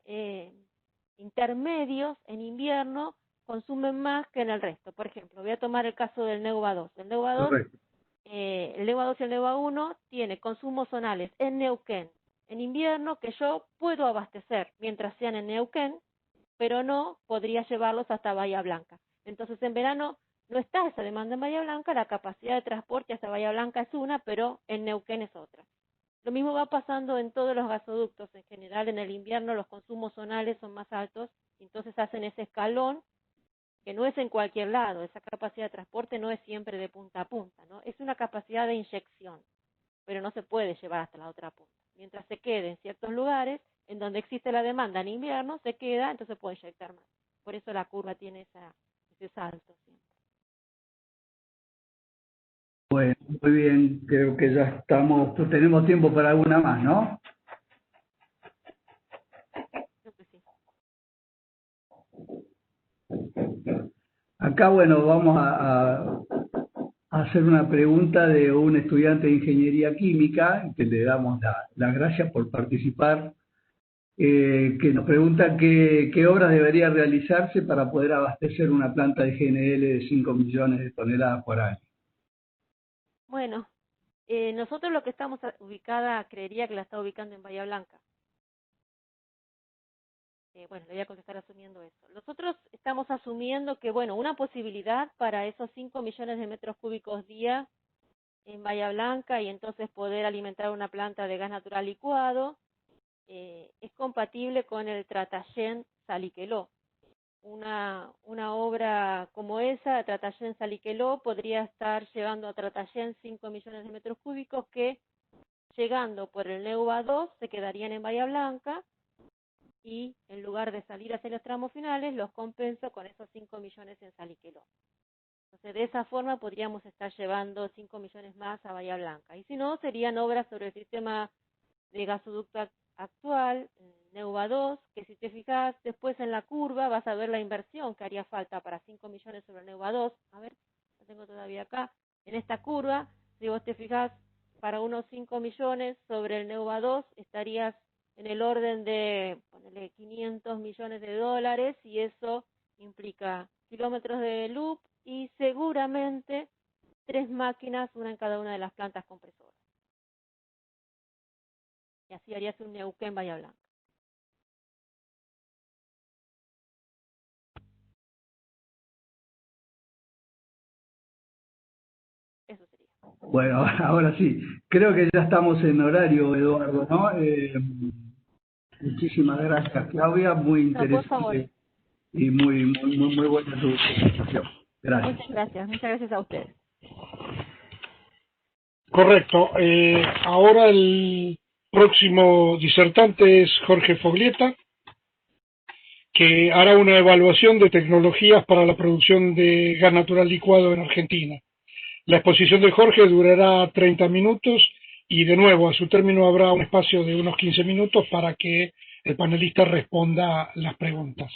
S2: intermedios en invierno consumen más que en el resto. Por ejemplo, voy a tomar el caso del Neuva 2. El Neuva 2,
S4: Correcto.
S2: el Neuva 2 y el Neuva 1 tiene consumos zonales en Neuquén en invierno que yo puedo abastecer mientras sean en Neuquén, pero no podría llevarlos hasta Bahía Blanca. Entonces en verano no está esa demanda en Bahía Blanca, la capacidad de transporte hasta Bahía Blanca es una, pero en Neuquén es otra. Lo mismo va pasando en todos los gasoductos. En general, en el invierno los consumos zonales son más altos, entonces hacen ese escalón que no es en cualquier lado. Esa capacidad de transporte no es siempre de punta a punta, ¿no? Es una capacidad de inyección, pero no se puede llevar hasta la otra punta. Mientras se quede en ciertos lugares, en donde existe la demanda en invierno, se queda, entonces puede inyectar más. Por eso la curva tiene ese salto siempre.
S4: Bueno, muy bien, creo que ya estamos, pues tenemos tiempo para alguna más, ¿no?
S2: Creo que sí.
S4: Acá, bueno, vamos a hacer una pregunta de un estudiante de Ingeniería Química, que le damos las gracias por participar, que nos pregunta qué obras debería realizarse para poder abastecer una planta de GNL de 5 millones de toneladas por año.
S2: Bueno, nosotros lo que estamos ubicada, creería que la está ubicando en Bahía Blanca. Bueno, le voy a contestar asumiendo eso. Nosotros estamos asumiendo que, bueno, una posibilidad para esos 5 millones de metros cúbicos día en Bahía Blanca y entonces poder alimentar una planta de gas natural licuado es compatible con el Tratayén Saliqueló. Una obra como esa, Tratayén Saliqueló, podría estar llevando a Tratayén 5 millones de metros cúbicos que, llegando por el Neuva 2, se quedarían en Bahía Blanca y en lugar de salir hacia los tramos finales, los compenso con esos 5 millones en Saliqueló. Entonces, de esa forma podríamos estar llevando 5 millones más a Bahía Blanca. Y si no, serían obras sobre el sistema de gasoducto actual, Neuva 2, que si te fijas después en la curva vas a ver la inversión que haría falta para 5 millones sobre Neuva 2. A ver, lo tengo todavía acá. En esta curva, si vos te fijas, para unos 5 millones sobre el Neuva 2 estarías en el orden de, ponele, 500 millones de dólares y eso implica kilómetros de loop y seguramente 3 máquinas, una en cada una de las plantas compresoras. Y así harías un Neuquén Bahía Blanca. Eso sería.
S4: Bueno, ahora sí, creo que ya estamos en horario, Eduardo, ¿no? Muchísimas gracias, Claudia, muy
S2: No, por favor.
S4: interesante y muy buena tu presentación. Gracias.
S2: Muchas gracias a ustedes.
S1: Correcto. Ahora el próximo disertante es Jorge Foglietta, que hará una evaluación de tecnologías para la producción de gas natural licuado en Argentina. La exposición de Jorge durará 30 minutos y de nuevo a su término habrá un espacio de unos 15 minutos para que el panelista responda las preguntas.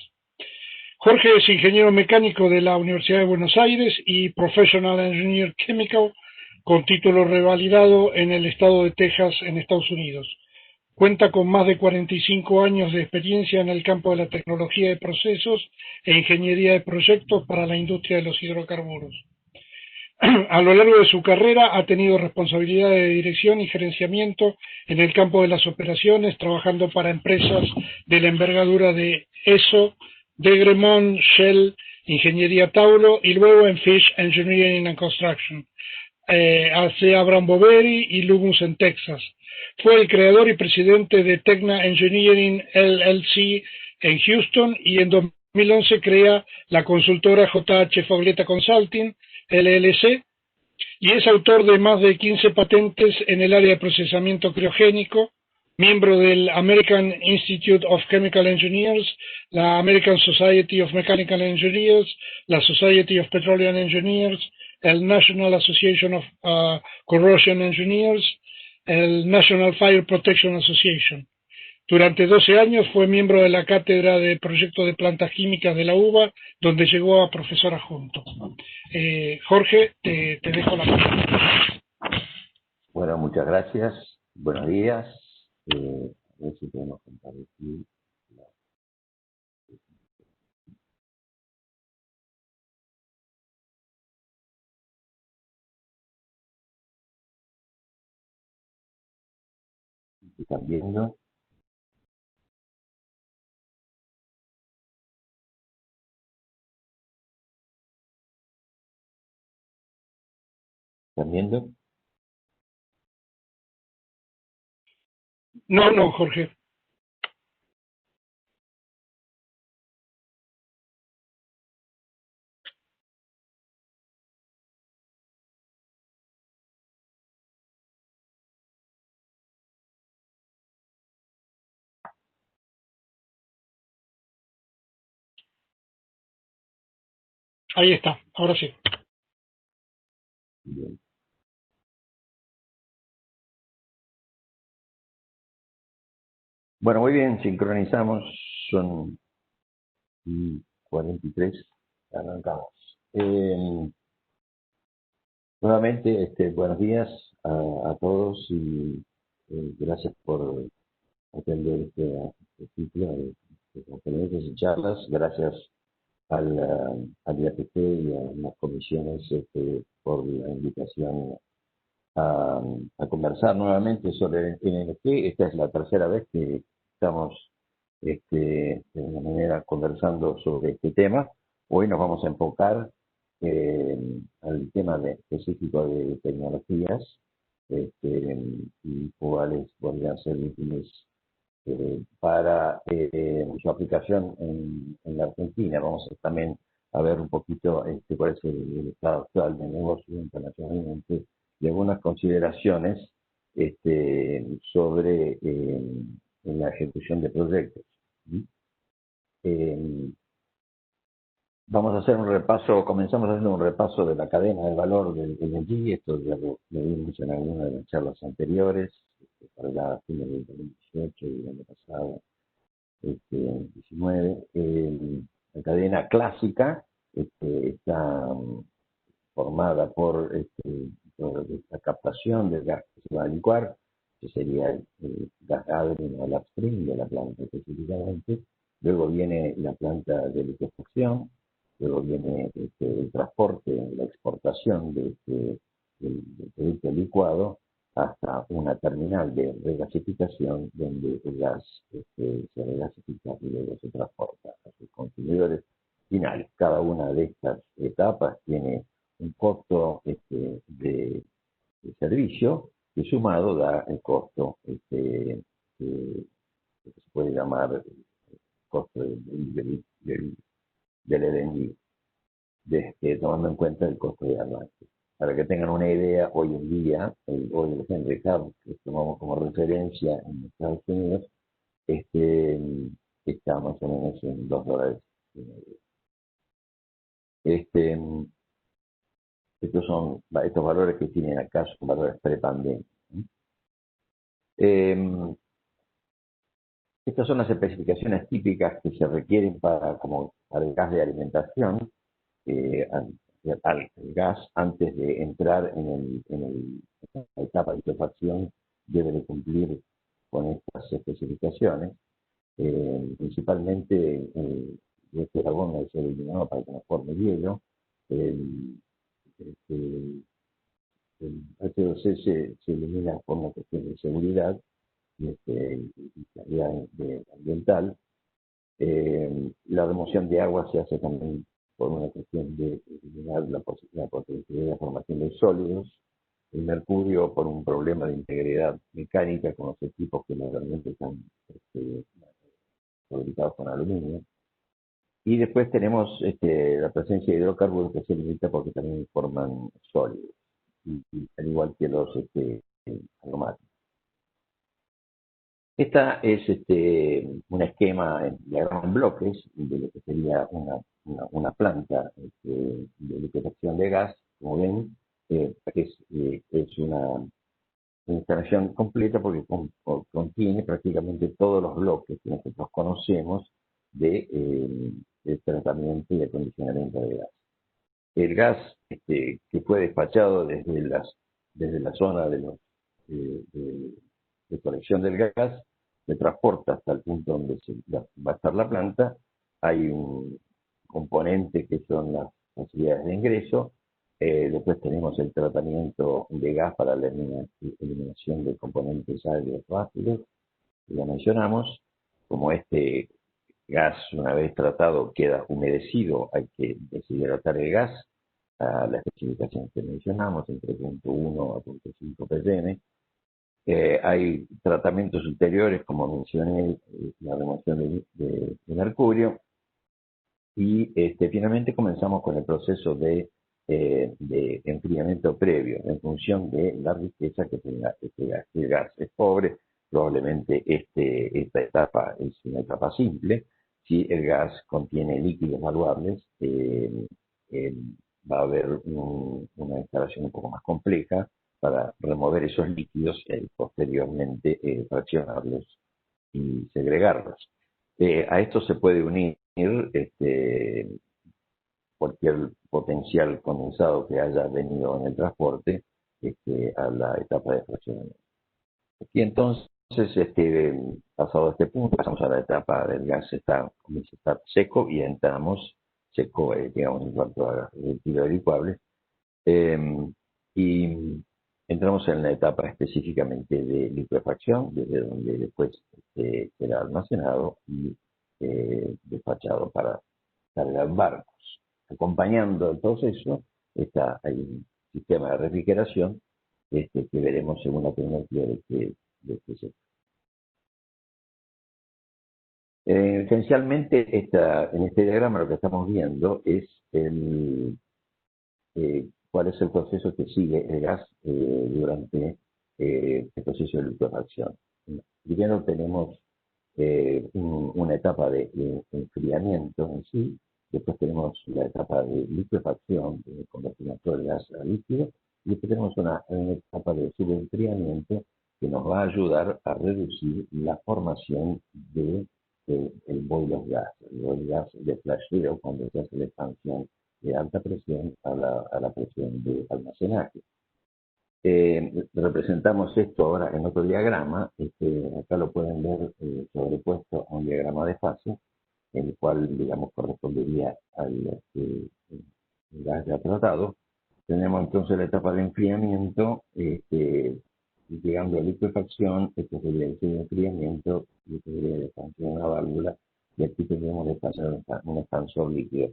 S1: Jorge es ingeniero mecánico de la Universidad de Buenos Aires y Professional Engineer Chemical con título revalidado en el estado de Texas en Estados Unidos. Cuenta con más de 45 años de experiencia en el campo de la tecnología de procesos e ingeniería de proyectos para la industria de los hidrocarburos. A lo largo de su carrera ha tenido responsabilidad de dirección y gerenciamiento en el campo de las operaciones, trabajando para empresas de la envergadura de ESO, Degremont, Shell, Ingeniería Tauro y luego en Fish Engineering and Construction. hace Abraham Boveri y Lummus en Texas. Fue el creador y presidente de Tecna Engineering LLC en Houston y en 2011 crea la consultora JH Fauletta Consulting LLC y es autor de más de 15 patentes en el área de procesamiento criogénico, miembro del American Institute of Chemical Engineers, la American Society of Mechanical Engineers, la Society of Petroleum Engineers, el National Association of Corrosion Engineers, el National Fire Protection Association. Durante 12 años fue miembro de la cátedra de proyectos de plantas químicas de la UBA, donde llegó a profesor adjunto. Jorge, te dejo la palabra.
S5: Bueno, muchas gracias. Buenos días. A ver si podemos compartir. ¿Están viendo? ¿Están viendo?
S1: No, Jorge. Ahí está, ahora sí.
S5: Bien. Bueno, muy bien, sincronizamos. Son 43. Arrancamos. Nuevamente, buenos días a todos y gracias por atender este ciclo de conferencias y charlas. Gracias al IAPT y a las comisiones por la invitación a conversar nuevamente sobre el NLG. Esta es la tercera vez que estamos de una manera conversando sobre este tema. Hoy nos vamos a enfocar al tema específico de tecnologías y cuáles podrían ser útiles para su aplicación en la Argentina. Vamos también a ver un poquito cuál es el estado actual del negocio internacionalmente y algunas consideraciones sobre la ejecución de proyectos. Vamos a hacer un repaso, comenzamos haciendo un repaso de la cadena de valor del LNG. Esto ya lo vimos en alguna de las charlas anteriores, para la fines del 2018 y el año pasado, 19. La cadena clásica está formada por esta captación del gas que se va a licuar, que sería el gas gathering o el upstream de la planta específicamente. Luego viene la planta de liquefacción, luego viene el transporte, la exportación del producto licuado hasta una terminal de regasificación donde el gas se regasifica y luego se transporta a sus consumidores finales. Cada una de estas etapas tiene un costo de servicio que sumado da el costo que se puede llamar costo del LNG, tomando en cuenta el costo de arranque. Para que tengan una idea, hoy en día, hoy el Henry Hub, que tomamos como referencia en Estados Unidos, está más o menos en $2. Estos valores que tienen acá son valores prepandemia. Estas son las especificaciones típicas que se requieren para el gas de alimentación, al gas antes de entrar en la etapa de liquefacción debe de cumplir con estas especificaciones. Principalmente este carbón debe ser eliminado para que no forme hielo. El H2C se elimina por una cuestión de seguridad y calidad ambiental. La remoción de agua se hace también por una cuestión de eliminar la posibilidad de formación de sólidos. el mercurio por un problema de integridad mecánica con los equipos que normalmente están fabricados con aluminio. Y después tenemos la presencia de hidrocarburos que se limita porque también forman sólidos, y al igual que los aromáticos. Esta es un esquema en diagrama en bloques de lo que sería una planta de liquefacción de gas. Como ven, es una instalación completa porque contiene prácticamente todos los bloques que nosotros conocemos de tratamiento y acondicionamiento de gas. El gas que fue despachado desde la zona de colección del gas se transporta hasta el punto donde va a estar la planta. Hay un componente que son las facilidades de ingreso. Después tenemos el tratamiento de gas para la eliminación de componentes agrios rápidos, que ya mencionamos. Como este gas, una vez tratado, queda humedecido, hay que deshidratar el gas a la especificación que mencionamos, entre 0.1 a 0.5 ppm. Hay tratamientos ulteriores, como mencioné, la remoción de mercurio. Y finalmente comenzamos con el proceso de enfriamiento previo, en función de la riqueza que tenga este gas. Si el gas es pobre, probablemente esta etapa es una etapa simple. Si el gas contiene líquidos valuables, va a haber una instalación un poco más compleja para remover esos líquidos y posteriormente fraccionarlos y segregarlos. A esto se puede unir cualquier potencial condensado que haya venido en el transporte a la etapa de fraccionamiento. Y entonces, pasado este punto, pasamos a la etapa del gas, comienza a estar seco y entramos seco, digamos, en cuanto a líquidos licuables, y entramos en la etapa específicamente de liquefacción, desde donde después será almacenado y despachado para cargar barcos. Acompañando el proceso hay un sistema de refrigeración que veremos según la tecnología de este sector. Esencialmente, en este diagrama lo que estamos viendo es cuál es el proceso que sigue el gas durante el proceso de liquefacción. Primero tenemos una etapa de enfriamiento en sí, después tenemos la etapa de liquefacción, de convertimiento del gas a líquido, y después tenemos una etapa de subenfriamiento que nos va a ayudar a reducir la formación de el boil of gas, el boil gas de flasheo, cuando se hace la expansión de alta presión a la presión de almacenaje. Representamos esto ahora en otro diagrama. Acá lo pueden ver sobrepuesto a un diagrama de fase, en el cual, digamos, correspondería al gas ya tratado. Tenemos entonces la etapa de enfriamiento, llegando a liquefacción. Esto sería el enfriamiento, y esto sería la expansión de una válvula, y aquí tenemos un expansor líquido.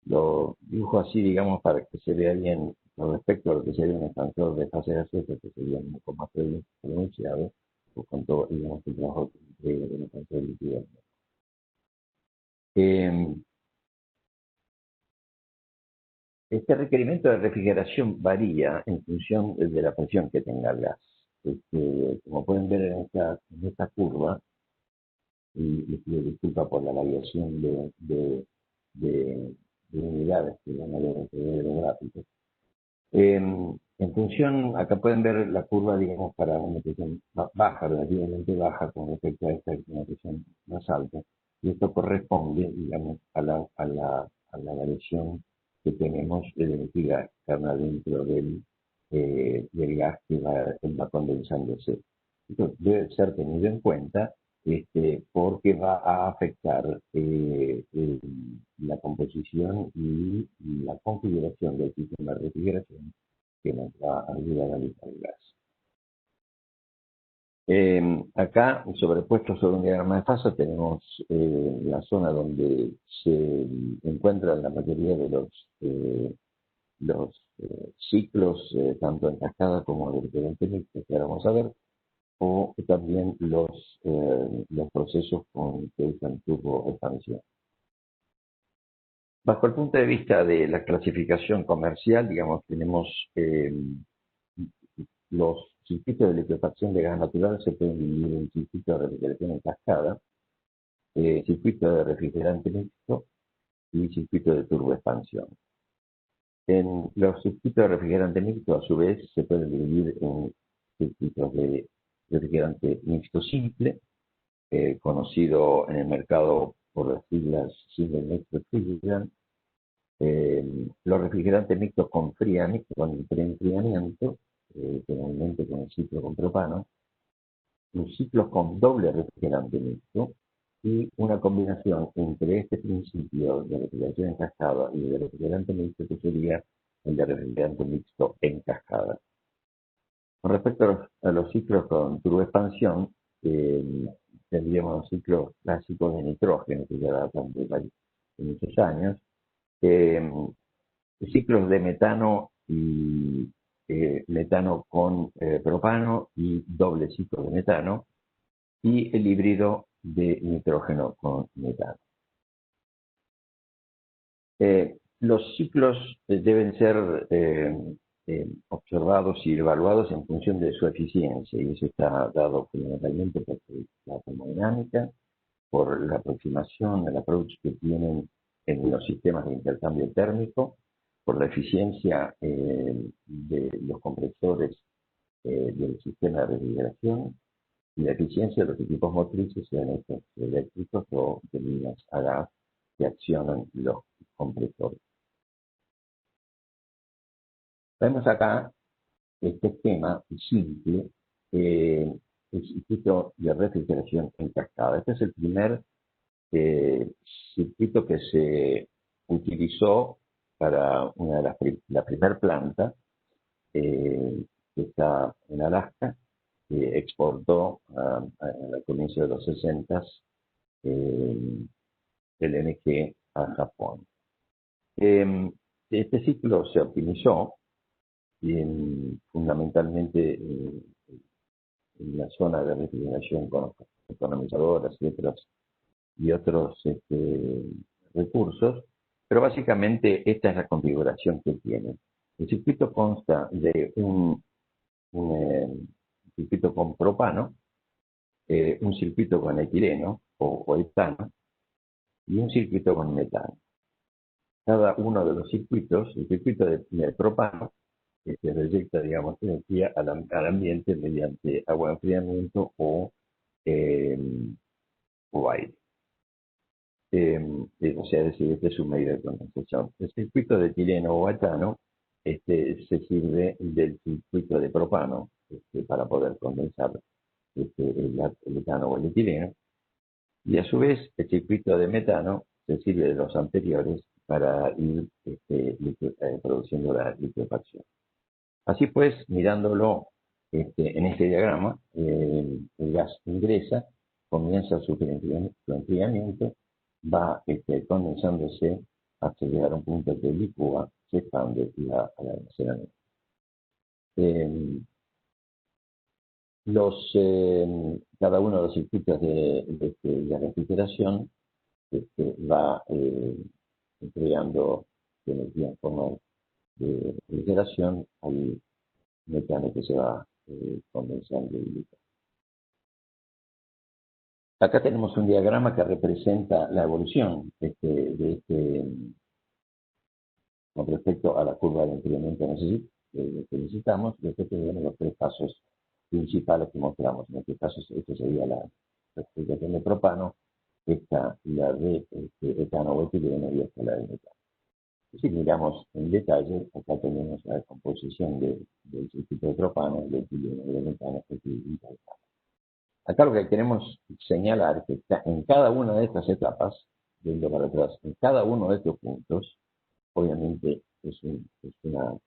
S5: Lo dibujo así, digamos, para que se vea bien con respecto a lo que sería un expansor de fase gaseosa, que sería un poco más pronunciado, por cuanto, digamos, el trabajo de un expansor líquido. Este requerimiento de refrigeración varía en función de la presión que tenga el gas. Como pueden ver en esta curva, y les pido disculpa por la variación de unidades que van a ver en los gráficos. En función, acá pueden ver la curva, digamos, para una presión baja, relativamente baja, con respecto a esta, que es una presión más alta. Y esto corresponde, digamos, a la variación que tenemos de energía externa dentro del gas que va condensándose. Esto debe ser tenido en cuenta porque va a afectar la composición y la configuración del sistema de refrigeración que nos va a ayudar a licuar el gas. Acá, sobrepuesto sobre un diagrama de fase, tenemos la zona donde se encuentran la mayoría de los ciclos tanto en cascada como de refrigerante mixto, que ahora vamos a ver, o también los procesos que usan turbo expansión. Bajo el punto de vista de la clasificación comercial, digamos, tenemos los circuitos de liquefacción de gas natural se pueden dividir en circuitos de refrigeración en cascada, circuito de refrigerante mixto y circuito de turboexpansión. En los circuitos de refrigerante mixto, a su vez, se pueden dividir en circuitos de refrigerante mixto simple, conocido en el mercado por las siglas Single Mixed Refrigerant, los refrigerantes mixtos con preenfriamiento, generalmente con el ciclo con propano, los ciclos con doble refrigerante mixto y una combinación entre este principio de refrigeración en cascada y de refrigerante mixto que sería el de refrigerante mixto en cascada. Con respecto a los ciclos con turboexpansión, tendríamos los ciclos clásicos de nitrógeno que ya datan de muchos años, ciclos de metano y metano con propano y doble ciclo de metano, y el híbrido de nitrógeno con metano. Los ciclos deben ser observados y evaluados en función de su eficiencia, y eso está dado fundamentalmente por la termodinámica, por la aproximación, el approach que tienen en los sistemas de intercambio térmico, por la eficiencia de los compresores del sistema de refrigeración y la eficiencia de los equipos motrices, sean estos eléctricos o de líneas a gas que accionan los compresores. Vemos acá este esquema simple, el circuito de refrigeración en cascada. Este es el primer circuito que se utilizó para la primera planta que está en Alaska, que exportó al comienzo de los 60 el LNG a Japón. Este ciclo se optimizó fundamentalmente en la zona de refrigeración con economizadoras y otros recursos, pero básicamente esta es la configuración que tiene. El circuito consta de un circuito con propano, un circuito con etileno o etano y un circuito con metano. Cada uno de los circuitos, el circuito de propano, que se reyecta, digamos, energía al ambiente mediante agua de enfriamiento o aire. O sea, es decir, este es un medio de condensación. El circuito de etileno o etano se sirve del circuito de propano para poder condensar el etano o el etileno, y a su vez el circuito de metano se sirve de los anteriores para ir produciendo la liquefacción. Así pues, mirándolo en este diagrama, el gas ingresa, comienza su enfriamiento, va condensándose hasta llegar a un punto que licúa, se expande y va al almacenamiento. Cada uno de los circuitos de refrigeración va entregando energía en forma de refrigeración al metano que se va condensando y licuando. Acá tenemos un diagrama que representa la evolución con respecto a la curva de enfriamiento que necesitamos. Después tenemos los tres pasos principales que mostramos. En este caso, esto sería la refrigeración de propano, esta la de etano o etileno y esta la de metano. Si miramos en detalle, acá tenemos la composición del circuito de propano, del etileno y del metano, Acá lo que queremos señalar es que en cada una de estas etapas, viendo para atrás, en cada uno de estos puntos, obviamente es una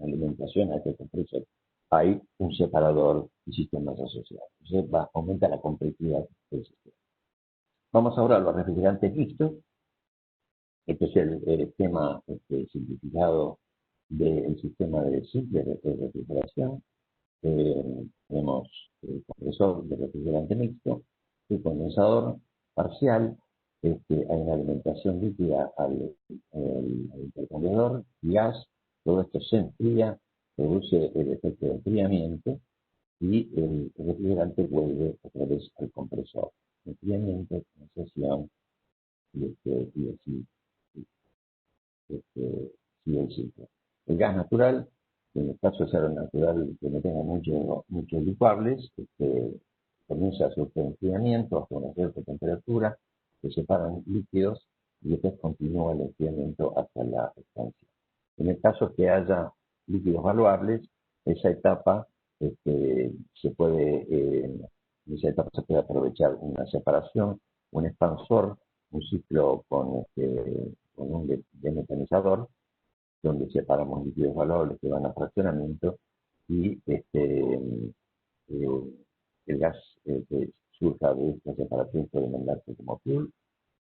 S5: alimentación a este compresor. Hay un separador y sistemas asociados. Entonces aumenta la complejidad del sistema. Vamos ahora a los refrigerantes mixtos. Este es el esquema simplificado del sistema de simple refrigeración. Tenemos el compresor de refrigerante mixto, el condensador parcial, hay una alimentación líquida al intercambiador, gas, todo esto se enfría, produce el efecto de enfriamiento y el refrigerante vuelve otra vez al compresor. Enfriamiento, condensación y así sigue el ciclo. El gas natural, en el caso de ser natural que no tenga muchos licuables, comienza su enfriamiento hasta una cierta temperatura, se separan líquidos y después continúa el enfriamiento hasta la expansión. En el caso que haya líquidos valuables, esa etapa se puede aprovechar una separación, un expansor, un ciclo con un demetanizador, donde separamos líquidos valuables que van a fraccionamiento y el gas que surja de esta separación puede mandarse como fuel,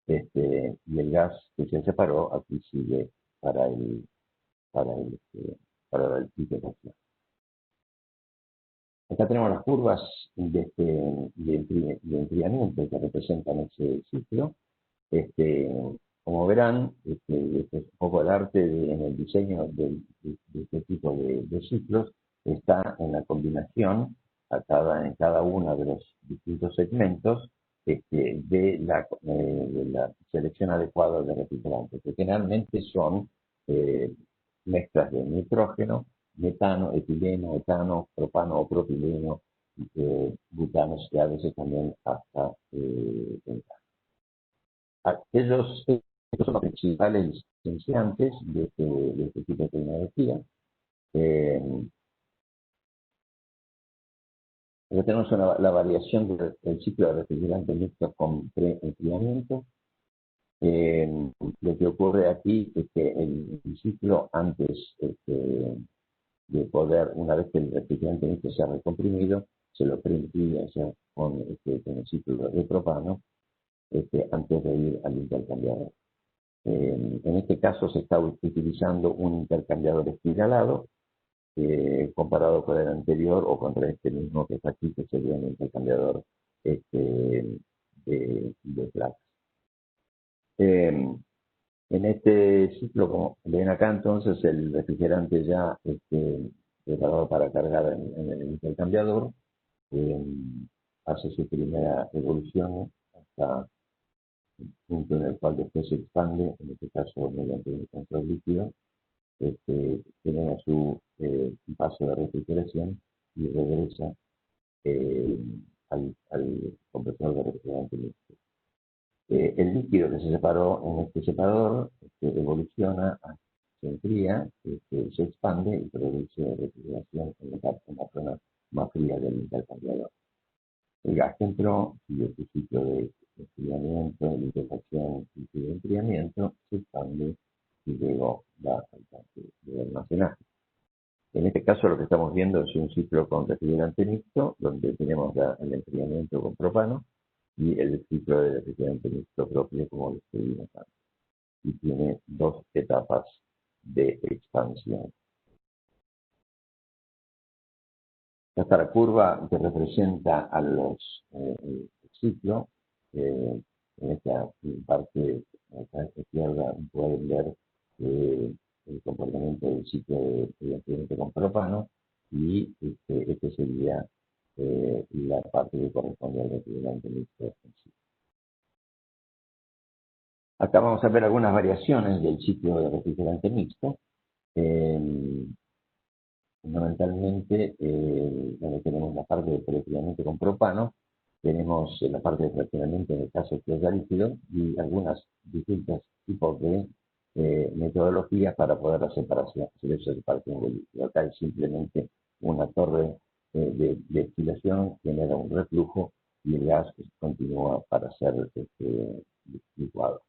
S5: y el gas que se separó aquí sigue para la liquefaction. Acá tenemos las curvas de enfriamiento que representan ese ciclo. Como verán, este es un poco el arte en el diseño de este tipo de ciclos, está en la combinación en cada uno de los distintos segmentos de la selección adecuada de refrigerantes, que generalmente son mezclas de nitrógeno, metano, etileno, etano, propano o propileno, butanos y a veces también hasta estos son los principales licenciantes de este tipo de tecnología. Acá tenemos la variación del ciclo de refrigerante mixto con pre-enfriamiento. Lo que ocurre aquí es que el ciclo antes de poder, una vez que el refrigerante mixto se ha recomprimido, se lo pre-enfría con el ciclo de propano antes de ir al intercambiador. En este caso se está utilizando un intercambiador espiralado comparado con el anterior o contra este mismo que está aquí, que sería un intercambiador de placas. En este ciclo, como ven acá, entonces el refrigerante ya preparado para cargar en el intercambiador hace su primera evolución hasta un punto en el cual después se expande, en este caso mediante un control líquido, tiene su paso de refrigeración y regresa al compresor de refrigerante mixto. El líquido que se separó en este separador evoluciona, se enfría, se expande y produce refrigeración en la zona más fría del intercambiador. El gas que entró y este ciclo de enfriamiento, liquefación y de enfriamiento se expande y luego va al tanque de almacenaje. En este caso lo que estamos viendo es un ciclo con refrigerante mixto, donde tenemos el enfriamiento con propano y el ciclo de refrigerante mixto propio, como lo que vimos antes. Y tiene dos etapas de expansión. Esta es la curva que representa a los ciclos. En esta parte a la izquierda pueden ver el comportamiento del ciclo de enfriamiento con propano y este sería la parte que corresponde al refrigerante mixto. Acá vamos a ver algunas variaciones del ciclo de refrigerante mixto. Fundamentalmente, donde tenemos la parte de fraccionamiento con propano, tenemos la parte de fraccionamiento en el caso que haya líquido y algunos distintos tipos de metodologías para poder hacer esa separación de líquido. Acá es simplemente una torre de destilación, genera un reflujo y el gas continúa para ser licuado.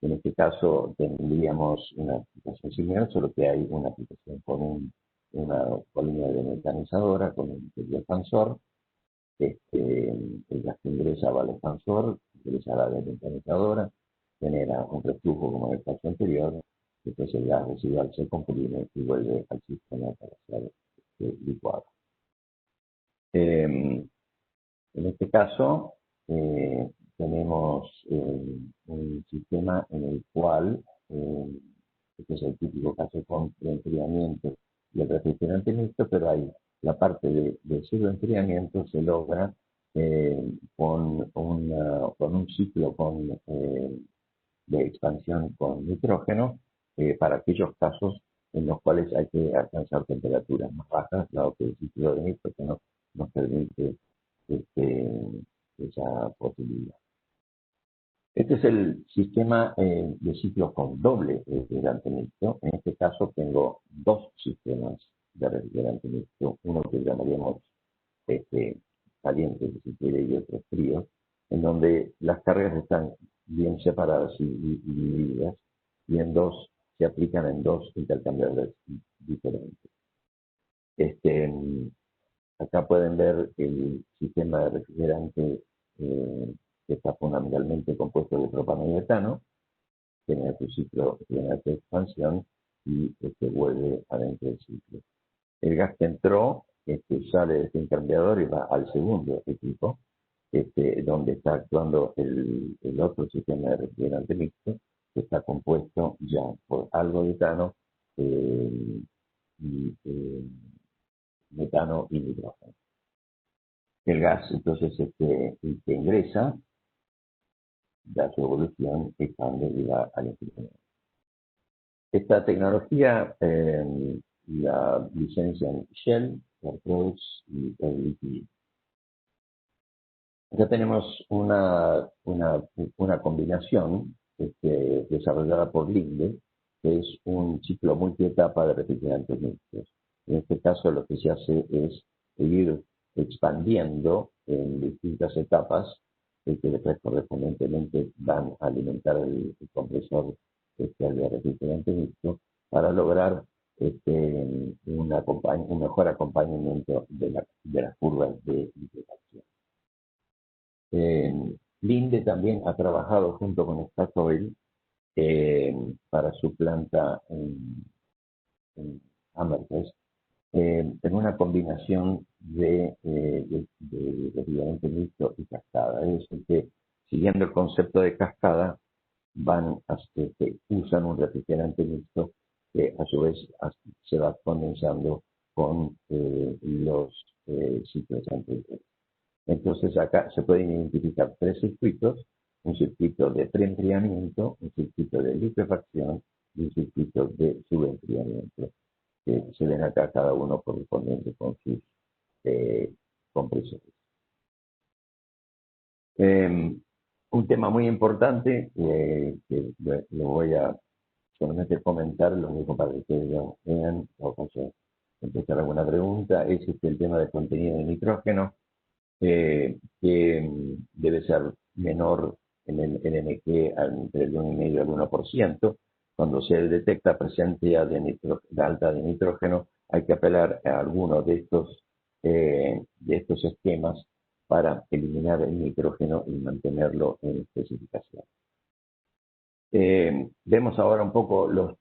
S5: En este caso tendríamos una aplicación similar, solo que hay una aplicación con una columna de metanizadora con un expansor. El gas que ingresa va al expansor, ingresa a la metanizadora, genera un reflujo como en el caso anterior Después el gas residual se comprime y vuelve al sistema para ser licuado. En este caso, tenemos un sistema en el cual, este es el típico caso con enfriamiento y el refrigerante mixto, pero hay la parte de pseudoenfriamiento se logra con un ciclo de expansión con nitrógeno para aquellos casos en los cuales hay que alcanzar temperaturas más bajas, dado que el ciclo de nitrógeno nos permite esa posibilidad. Este es el sistema de ciclos con doble refrigerante mixto. En este caso tengo dos sistemas de refrigerante mixto, uno que llamaríamos calientes, si quiere, y otros fríos, en donde las cargas están bien separadas y divididas, y se aplican en dos intercambiadores diferentes. Acá pueden ver el sistema de refrigerante que está fundamentalmente compuesto de propano y etano, tiene su ciclo de expansión y vuelve adentro del ciclo. El gas que entró sale de este intercambiador y va al segundo equipo, donde está actuando el otro sistema de refrigerante mixto, que está compuesto ya por algo de etano y metano y nitrógeno. El gas, entonces, que ingresa, da su evolución, expande y va al enfriamiento. Esta tecnología la licencian Shell, Air y LPG. Acá tenemos una combinación desarrollada por Linde, que es un ciclo multietapa de refrigerantes mixtos. En este caso lo que se hace es ir expandiendo en distintas etapas que después correspondientemente van a alimentar el compresor de refrigerante mixto para lograr un mejor acompañamiento de las curvas de hidratación. Linde también ha trabajado junto con Statoil para su planta en Amherst en una combinación de refrigerante mixto y cascada. Es decir, que siguiendo el concepto de cascada, usan un refrigerante mixto que a su vez se va condensando con los ciclos anteriores. Entonces acá se pueden identificar tres circuitos: un circuito de preenfriamiento, un circuito de liquefacción y un circuito de subenfriamiento, que se ven acá cada uno correspondiente con sus compresores. Un tema muy importante que lo voy a solamente comentar, lo único para que ustedes vean o empezar alguna pregunta, es el tema del contenido de nitrógeno, que debe ser menor en el NMQ entre el 1,5 al 1%. Cuando se detecta presencia de alta de nitrógeno, hay que apelar a alguno de estos esquemas para eliminar el nitrógeno y mantenerlo en especificación. Vemos ahora un poco los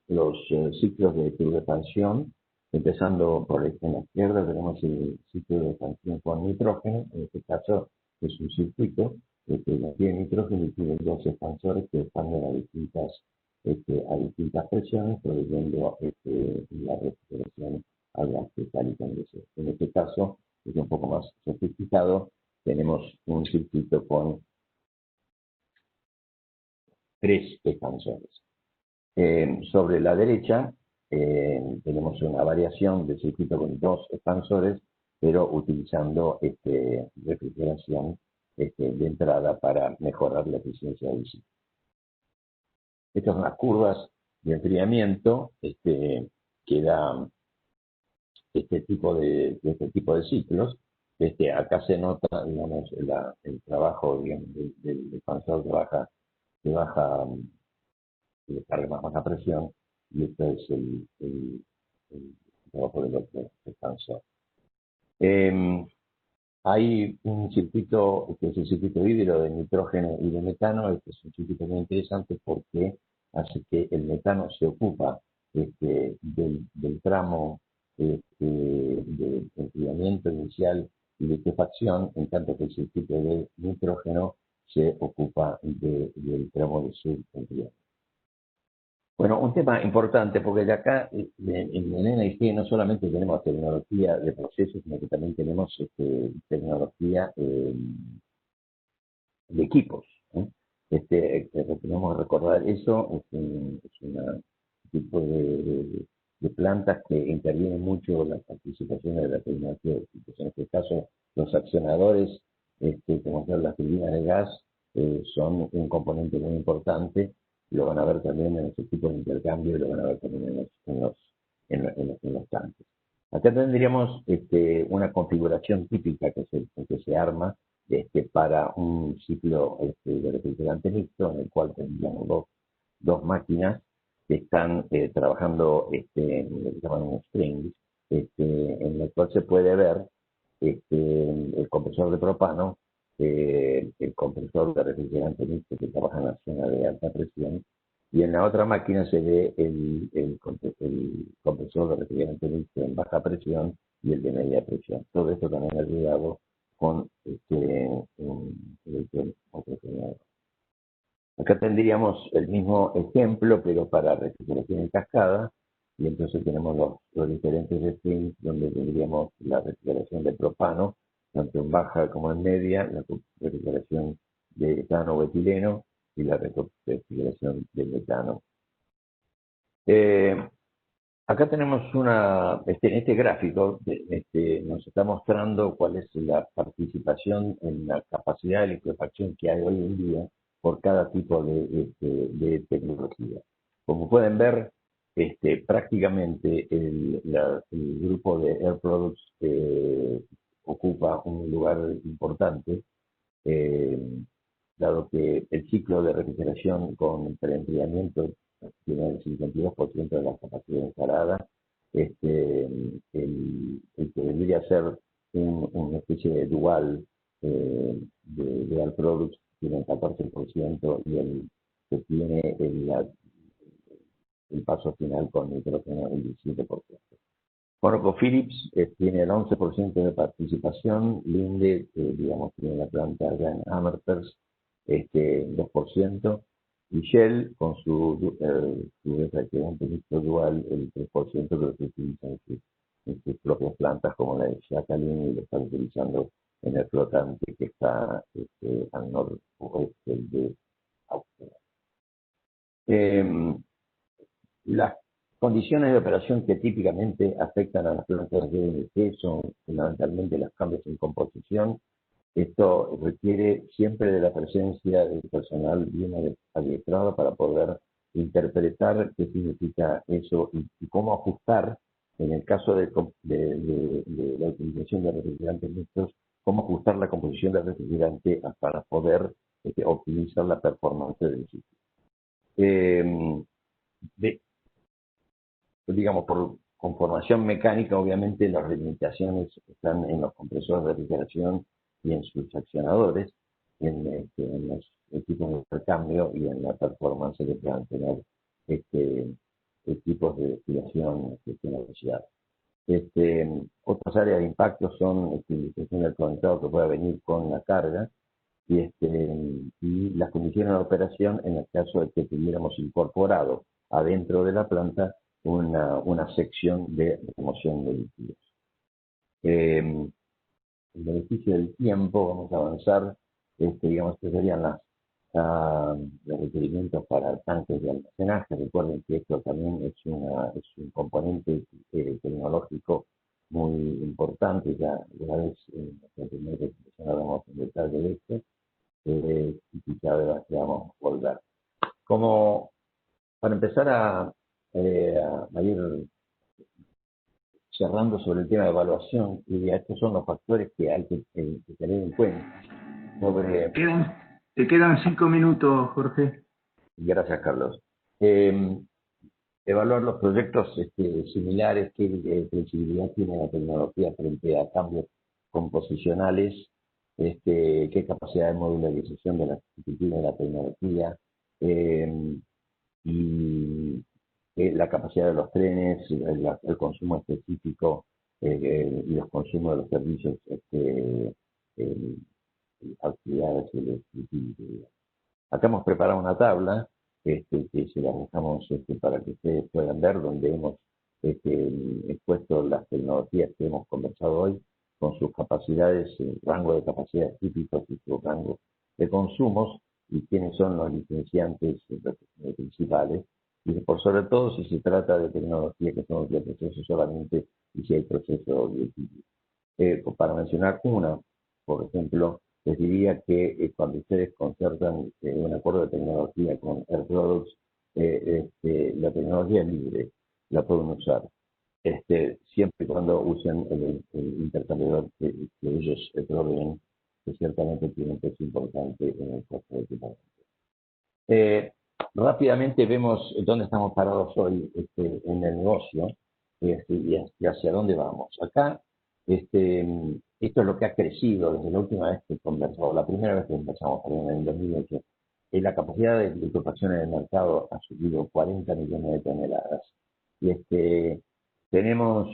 S5: ciclos de turboexpansión. Empezando por la izquierda tenemos el ciclo de expansión con nitrógeno. En este caso es un circuito que tiene nitrógeno y tiene dos expansores que expanden a distintas presiones, proveyendo la refrigeración al gas que está ingresando. En este caso es un poco más sofisticado. Tenemos un circuito con tres expansores. Sobre la derecha tenemos una variación del circuito con dos expansores, pero utilizando refrigeración de entrada para mejorar la eficiencia del ciclo. Estas son las curvas de enfriamiento que dan este tipo de ciclos. Acá se nota, digamos, el trabajo, digamos, del expansor que baja de carga más baja presión, y este es el trabajo del otro expansor. Hay un circuito que es el circuito híbrido de nitrógeno y de metano. Este es un circuito muy interesante porque Así que el metano se ocupa del tramo de enfriamiento inicial y liquefacción, en tanto que el circuito de nitrógeno se ocupa del tramo de subenfriamiento. Bueno, un tema importante, porque de acá en NNG no solamente tenemos tecnología de procesos, sino que también tenemos tecnología de equipos. Tenemos que recordar eso, es un tipo de plantas que intervienen mucho la participación de la tecnología de equipos. En este caso, los accionadores, como son las turbinas de gas, son un componente muy importante. Lo van a ver también en los equipos de intercambio y lo van a ver también en los tanques. Acá tendríamos una configuración típica que se arma para un ciclo de refrigerante mixto, en el cual tendríamos dos máquinas que están trabajando en lo que llaman un string, en el cual se puede ver el compresor de propano, el compresor de refrigerante mixto que trabaja en la zona de alta presión, y en la otra máquina se ve el compresor de refrigerante mixto en baja presión y el de media presión. Todo esto también ayudado con un electrocondicionador. Acá tendríamos el mismo ejemplo, pero para refrigeración en cascada, y entonces tenemos los diferentes strings donde tendríamos la refrigeración de propano, tanto en baja como en media, la refrigeración de etano o etileno y la refrigeración de metano. Acá tenemos en este gráfico nos está mostrando cuál es la participación en la capacidad de liquefacción que hay hoy en día por cada tipo de tecnología. Como pueden ver, prácticamente el grupo de Air Products ocupa un lugar importante, dado que el ciclo de refrigeración con preenfriamiento tiene el 52% de la capacidad instalada, el que debería ser una especie de dual de Air Products tiene el 14% y el que tiene el paso final con nitrógeno el 17%. ConocoPhillips tiene el 11% de participación, Linde, digamos, tiene la planta en Amherst, 2%, y Shell, con su refrigerante mixto dual, el 3% que lo utiliza en sus propias plantas, como la de Jacqueline, y lo están utilizando en el flotante que está al noroeste de Austria. Las condiciones de operación que típicamente afectan a las plantas de DNG son fundamentalmente los cambios en composición. Esto requiere siempre de la presencia del personal bien adiestrado para poder interpretar qué significa eso y cómo ajustar, en el caso de la utilización de refrigerantes mixtos, cómo ajustar la composición del refrigerante para poder optimizar la performance del sitio. Digamos, por conformación mecánica, obviamente las limitaciones están en los compresores de refrigeración y en sus accionadores, en los equipos de intercambio y en la performance que puedan tener equipos de destilación asociados. Otras áreas de impacto son utilización del conectado que pueda venir con la carga y las condiciones de operación en el caso de que tuviéramos incorporado adentro de la planta una sección de remoción de líquidos. En beneficio del tiempo, vamos a avanzar, digamos que serían los requerimientos para tanques de almacenaje. Recuerden que esto también es un componente tecnológico muy importante. Ya una vez en la primera presentación hablamos en detalle de esto, y quizá vamos a volver. Como para empezar a ir cerrando sobre el tema de evaluación, y estos son los factores que hay que tener en cuenta.
S4: Te quedan 5 minutos, Jorge.
S5: Gracias, Carlos. Evaluar los proyectos similares, qué flexibilidad tiene la tecnología frente a cambios composicionales, qué capacidad de modularización de la arquitectura de la tecnología, y la capacidad de los trenes, el consumo específico y los consumos de los servicios, actividades electricidad. Acá hemos preparado una tabla que se la dejamos para que ustedes puedan ver, donde hemos expuesto las tecnologías que hemos conversado hoy con sus capacidades, rango de capacidades típicos y su rango de consumos, y quiénes son los licenciantes principales, y por sobre todo si se trata de tecnología que son de procesos solamente y si hay procesos de para mencionar una, por ejemplo, les diría que cuando ustedes concertan un acuerdo de tecnología con Air Products, la tecnología es libre, la pueden usar, siempre y cuando usen el intercambiador que ellos proveen, que ciertamente tiene un peso importante en el costo de equipamiento. Rápidamente vemos dónde estamos parados hoy en el negocio y hacia dónde vamos. Acá, esto es lo que ha crecido desde la última vez que conversamos, la primera vez que empezamos, en el 2008. La capacidad de liquefación en el mercado ha subido 40 millones de toneladas. Y tenemos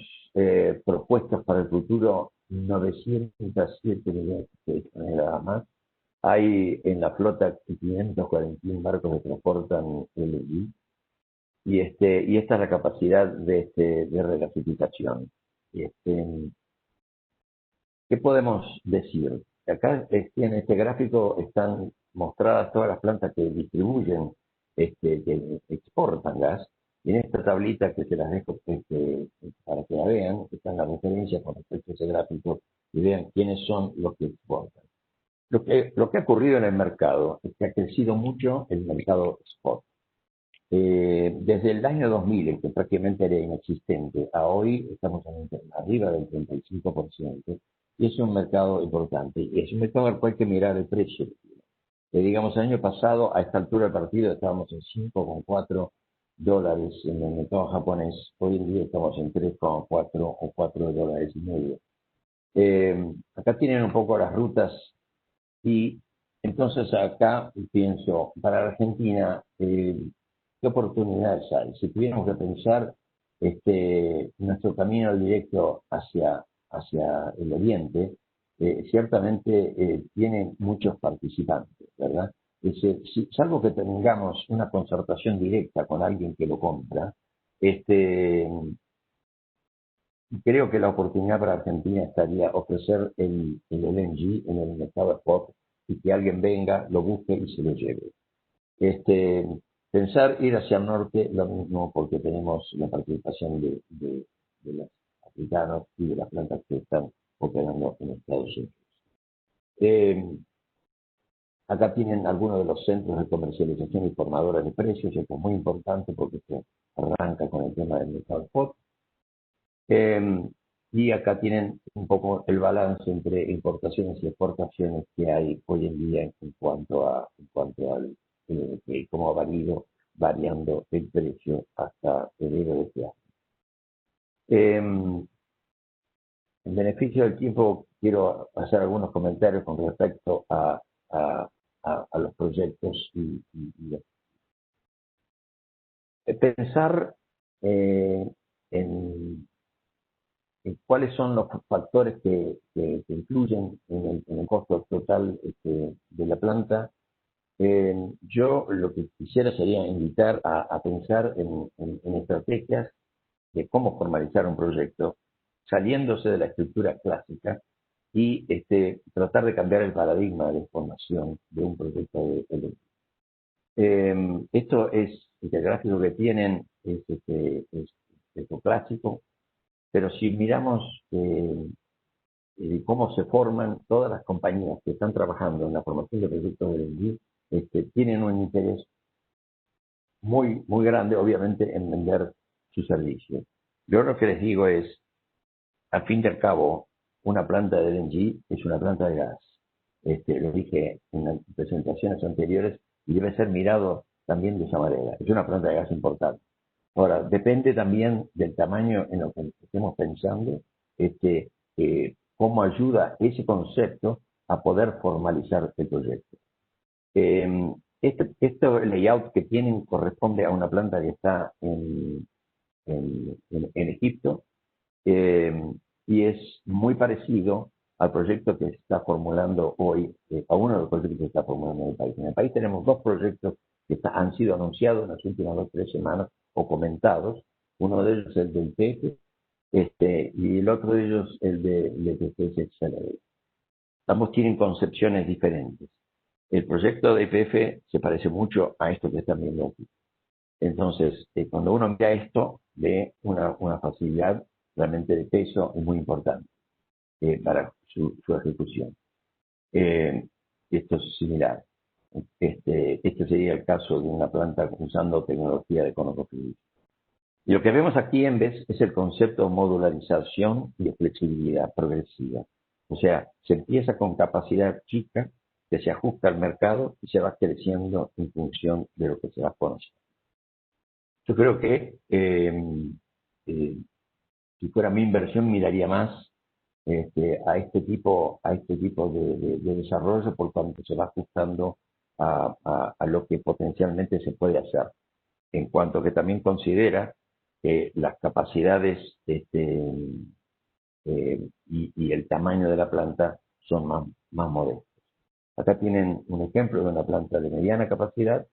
S5: propuestas para el futuro 907 millones de toneladas más. Hay en la flota 541 barcos que transportan LNG y esta es la capacidad de regasificación. ¿Qué podemos decir? Acá en este gráfico están mostradas todas las plantas que distribuyen, que exportan gas, y en esta tablita que se las dejo para que la vean, están las referencias con respecto a ese gráfico y vean quiénes son los que exportan. Lo que ha ocurrido en el mercado es que ha crecido mucho el mercado spot. Desde el año 2000, que prácticamente era inexistente, a hoy estamos arriba del 35%, y es un mercado importante. Y es un mercado al cual hay que mirar el precio. Digamos, el año pasado, a esta altura del partido, estábamos en $5,4 en el mercado japonés. Hoy en día estamos en 3,4 o $4,5. Acá tienen un poco las rutas. Y entonces acá pienso, para la Argentina, ¿qué oportunidades hay? Si tuviéramos que pensar nuestro camino directo hacia el oriente, ciertamente tiene muchos participantes, ¿verdad? Salvo que tengamos una concertación directa con alguien que lo compra, creo que la oportunidad para Argentina estaría ofrecer el LNG en el mercado spot y que alguien venga, lo busque y se lo lleve. Pensar ir hacia el norte, lo mismo, porque tenemos la participación de los africanos y de las plantas que están operando en Estados Unidos. Acá tienen algunos de los centros de comercialización y formadores de precios, y esto es muy importante porque se arranca con el tema del mercado spot. Y acá tienen un poco el balance entre importaciones y exportaciones que hay hoy en día en cuanto al cómo ha variando el precio hasta febrero de este año. En beneficio del tiempo, quiero hacer algunos comentarios con respecto a los proyectos y pensar en cuáles son los factores que influyen en el costo total de la planta. Yo lo que quisiera sería invitar a pensar en estrategias de cómo formalizar un proyecto, saliéndose de la estructura clásica y tratar de cambiar el paradigma de formación de un proyecto de esto es, el gráfico que tienen es clásico, pero si miramos cómo se forman todas las compañías que están trabajando en la formación de proyectos de LNG, tienen un interés muy, muy grande, obviamente, en vender sus servicios. Yo lo que les digo es, al fin y al cabo, una planta de LNG es una planta de gas. Lo dije en las presentaciones anteriores y debe ser mirado también de esa manera. Es una planta de gas importante. Ahora, depende también del tamaño en lo que estemos pensando, cómo ayuda ese concepto a poder formalizar el proyecto. Este layout que tienen corresponde a una planta que está en Egipto, y es muy parecido al proyecto que se está formulando hoy, a uno de los proyectos que se está formulando en el país. En el país tenemos dos proyectos que han sido anunciados en las últimas 2 o 3 semanas o comentados. Uno de ellos es el del PEFE, y el otro de ellos el de PPS Accelerate. Ambos tienen concepciones diferentes. El proyecto de IPF se parece mucho a esto que están viendo aquí. Entonces, cuando uno mira esto, ve una facilidad realmente de peso y muy importante para su ejecución. Esto es similar. Este sería el caso de una planta usando tecnología de ConocoPhillips. Y lo que vemos aquí en vez es el concepto de modularización y de flexibilidad progresiva. O sea, se empieza con capacidad chica que se ajusta al mercado y se va creciendo en función de lo que se va conociendo. Yo creo que si fuera mi inversión miraría más a este tipo de desarrollo, por cuanto se va ajustando a lo que potencialmente se puede hacer. En cuanto que también considera que las capacidades y el tamaño de la planta son más modestos. Acá tienen un ejemplo de una planta de mediana capacidad.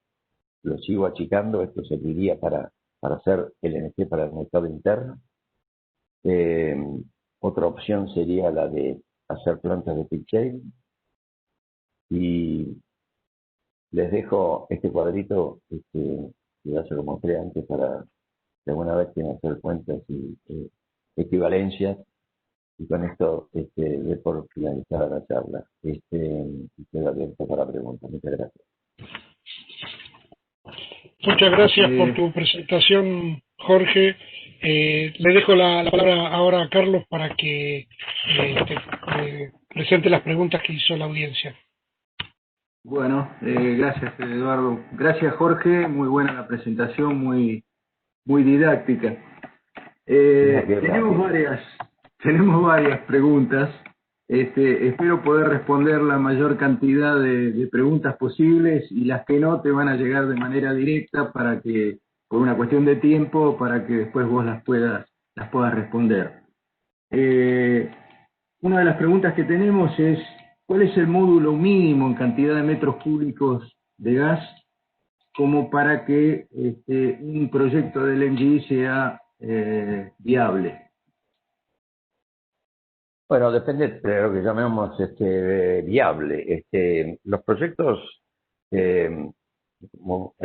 S5: Lo sigo achicando. Esto serviría para hacer LNG para el mercado interno. Otra opción sería la de hacer plantas de peak shaving. Y les dejo este cuadrito que ya se lo mostré antes para que alguna vez quieran hacer cuentas y equivalencias. Y con esto de por finalizar la charla. Quedo abierto para preguntas. Muchas gracias.
S1: Muchas gracias por tu presentación, Jorge. Le dejo la palabra ahora a Carlos para que presente las preguntas que hizo la audiencia.
S6: Bueno, gracias, Eduardo. Gracias, Jorge. Muy buena la presentación, muy didáctica. Tenemos varias preguntas. Espero poder responder la mayor cantidad de preguntas posibles, y las que no te van a llegar de manera directa para que, por una cuestión de tiempo, para que después vos las puedas responder. Una de las preguntas que tenemos es: ¿cuál es el módulo mínimo en cantidad de metros cúbicos de gas como para que un proyecto de LNG sea viable?
S5: Bueno, depende de lo que llamemos viable. Los proyectos, como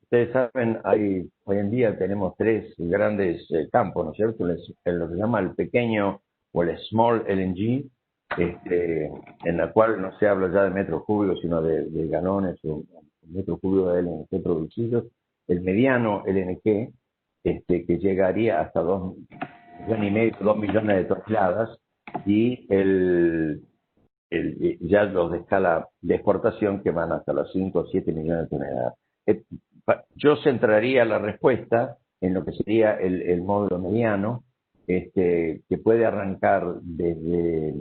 S5: ustedes saben, hoy en día tenemos 3 grandes campos, ¿no es cierto? Lo que se llama el pequeño o el small LNG, en la cual no se habla ya de metros cúbicos, sino de galones o metros cúbicos de LNG producidos. El mediano LNG, que llegaría hasta 2,5 millones, 2 millones de toneladas, y ya los de escala de exportación que van hasta los 5 o 7 millones de toneladas. Yo centraría la respuesta en lo que sería el módulo mediano, que puede arrancar desde,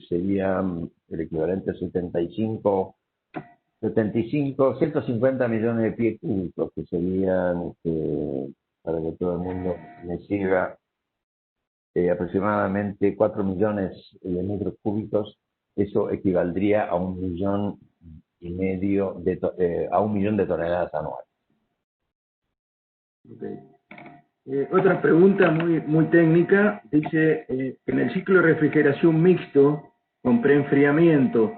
S5: sería el equivalente a 150 millones de pies cúbicos, que serían, para que todo el mundo me siga, aproximadamente 4 millones de metros cúbicos. Eso equivaldría a 1,5 millones a 1 millón de toneladas anuales.
S6: Okay. Otra pregunta muy técnica. Dice, en el ciclo de refrigeración mixto con preenfriamiento,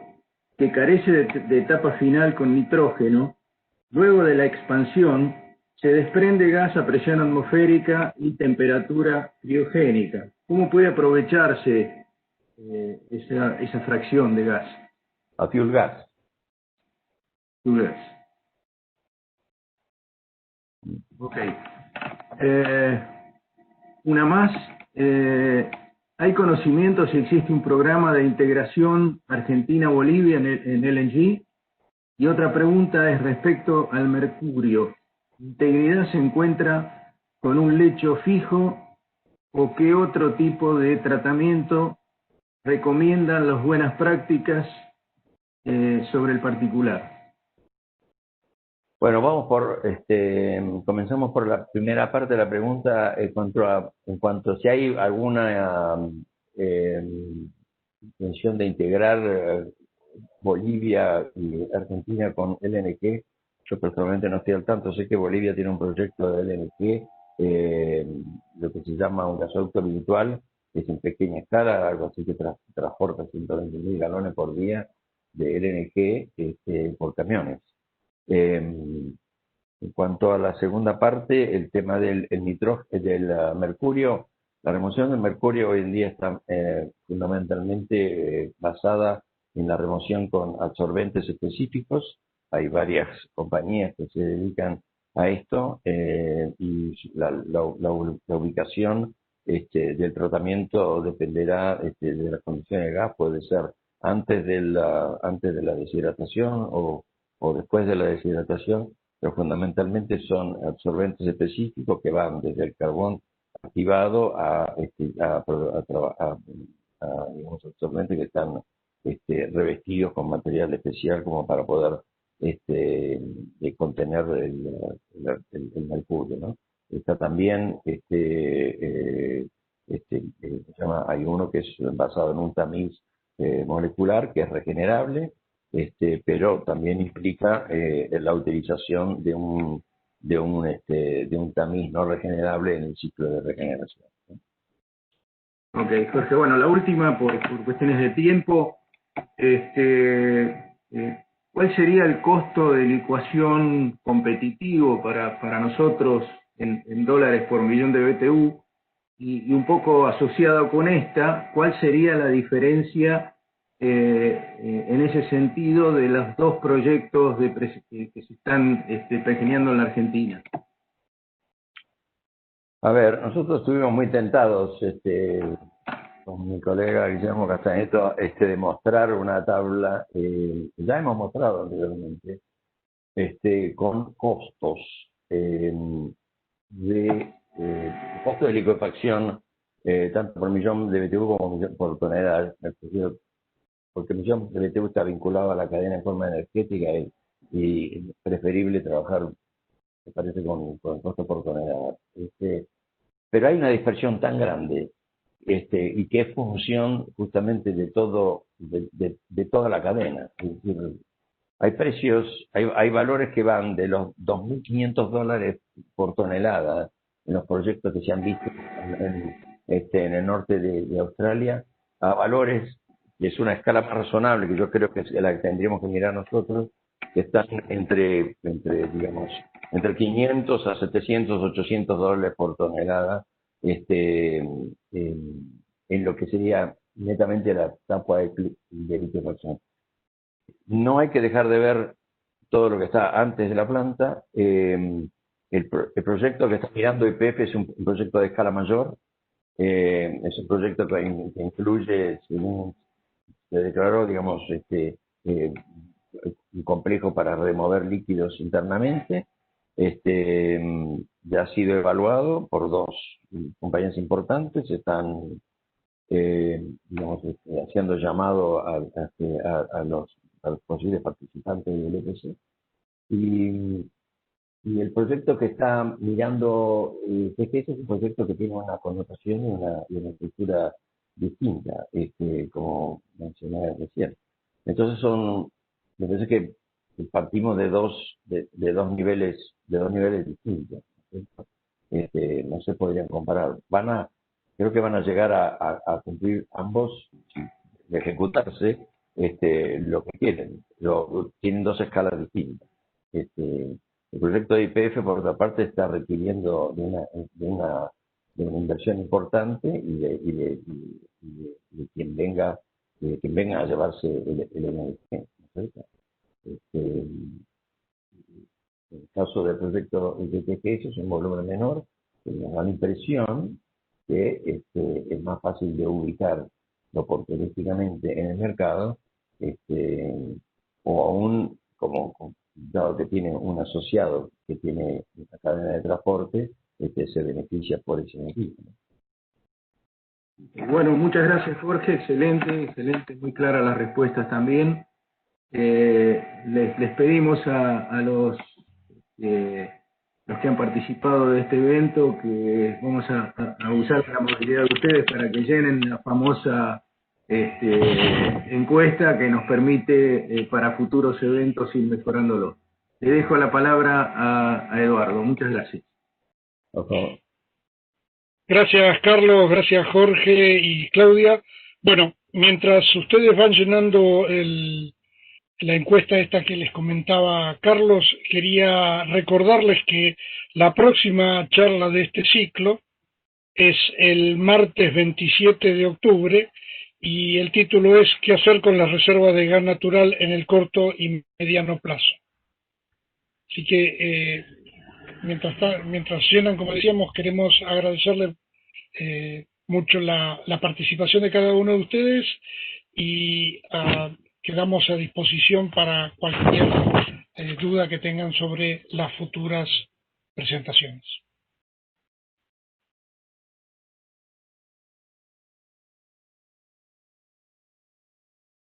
S6: que carece de etapa final con nitrógeno, luego de la expansión se desprende gas a presión atmosférica y temperatura criogénica. ¿Cómo puede aprovecharse esa fracción de gas?
S5: A fuel gas.
S6: Fuel gas. Ok. Una más. ¿Hay conocimiento si existe un programa de integración Argentina-Bolivia en LNG? Y otra pregunta es respecto al mercurio. ¿Integridad se encuentra con un lecho fijo o qué otro tipo de tratamiento recomiendan las buenas prácticas sobre el particular.
S5: Bueno, comenzamos por la primera parte de la pregunta en cuanto a si hay alguna intención de integrar Bolivia y Argentina con LNG. Yo personalmente no estoy al tanto, sé que Bolivia tiene un proyecto de LNG, lo que se llama un gasoducto virtual, que es en pequeña escala, algo así que transporta 120.000 galones por día de LNG por camiones. En cuanto a la segunda parte, el tema del mercurio, la remoción del mercurio hoy en día está fundamentalmente basada en la remoción con absorbentes específicos. Hay varias compañías que se dedican a esto y la ubicación del tratamiento dependerá de las condiciones de gas, puede ser antes de la deshidratación o después de la deshidratación, pero fundamentalmente son absorbentes específicos que van desde el carbón activado a digamos, absorbentes que están revestidos con material especial como para poder contener el mercurio, ¿no? Está también hay uno que es basado en un tamiz molecular que es regenerable, pero también implica la utilización de un tamiz no regenerable en el ciclo de regeneración.
S6: Ok, Jorge, bueno, la última, por cuestiones de tiempo, ¿cuál sería el costo de licuación competitivo para nosotros en dólares por millón de BTU? Y un poco asociado con esta, ¿cuál sería la diferencia en ese sentido de los dos proyectos que se están pergeñando en la Argentina?
S5: A ver, nosotros estuvimos muy tentados con mi colega Guillermo Castañeto de mostrar una tabla, ya hemos mostrado anteriormente, con costos costo de licuefacción tanto por millón de BTU como por tonelada, porque el millón de BTU está vinculado a la cadena en forma energética y preferible trabajar, me parece, con costo por tonelada. Pero hay una dispersión tan grande y que es función justamente de toda la cadena. Es decir, hay precios, hay valores que van de los $2.500 por tonelada en los proyectos que se han visto en el norte de Australia, a valores que es una escala más razonable, que yo creo que es la que tendríamos que mirar nosotros, que están digamos, entre 500 a 700, $800 por tonelada, en lo que sería netamente la etapa de liquefacción. No hay que dejar de ver todo lo que está antes de la planta. El proyecto que está mirando YPF es un proyecto de escala mayor. Es un proyecto que incluye, según se declaró, digamos, un complejo para remover líquidos internamente. Ya ha sido evaluado por dos compañías importantes. Están digamos, haciendo llamado a los posibles participantes del EPC. Y el proyecto que está mirando PGS es un proyecto que tiene una connotación y una estructura distinta, como mencioné recién. Entonces me parece que partimos de dos niveles distintos, ¿no? No se podrían comparar. Creo que van a llegar a cumplir ambos, de ejecutarse lo que quieren. Tienen dos escalas distintas. El proyecto de YPF, por otra parte, está requiriendo de una inversión importante y de quien venga a llevarse el energía, ¿no es cierto? En el caso del proyecto de YPF es un volumen menor, nos da la impresión que es más fácil de ubicar oportunísticamente en el mercado, o aún dado que tiene un asociado que tiene una cadena de transporte, se beneficia por ese motivo, ¿no?
S6: Bueno, muchas gracias, Jorge, excelente, muy claras las respuestas también. les pedimos a los que han participado de este evento que vamos a usar la movilidad de ustedes para que llenen la famosa encuesta que nos permite para futuros eventos ir mejorándolo. Le dejo la palabra a Eduardo. Muchas gracias.
S5: Por favor.
S1: Gracias, Carlos, gracias, Jorge y Claudia. Bueno, mientras ustedes van llenando la encuesta esta que les comentaba Carlos, quería recordarles que la próxima charla de este ciclo es el martes 27 de octubre y el título es ¿Qué hacer con las reservas de gas natural en el corto y mediano plazo? Así que mientras llenan, como decíamos, queremos agradecerle mucho la participación de cada uno de ustedes y quedamos a disposición para cualquier duda que tengan sobre las futuras presentaciones.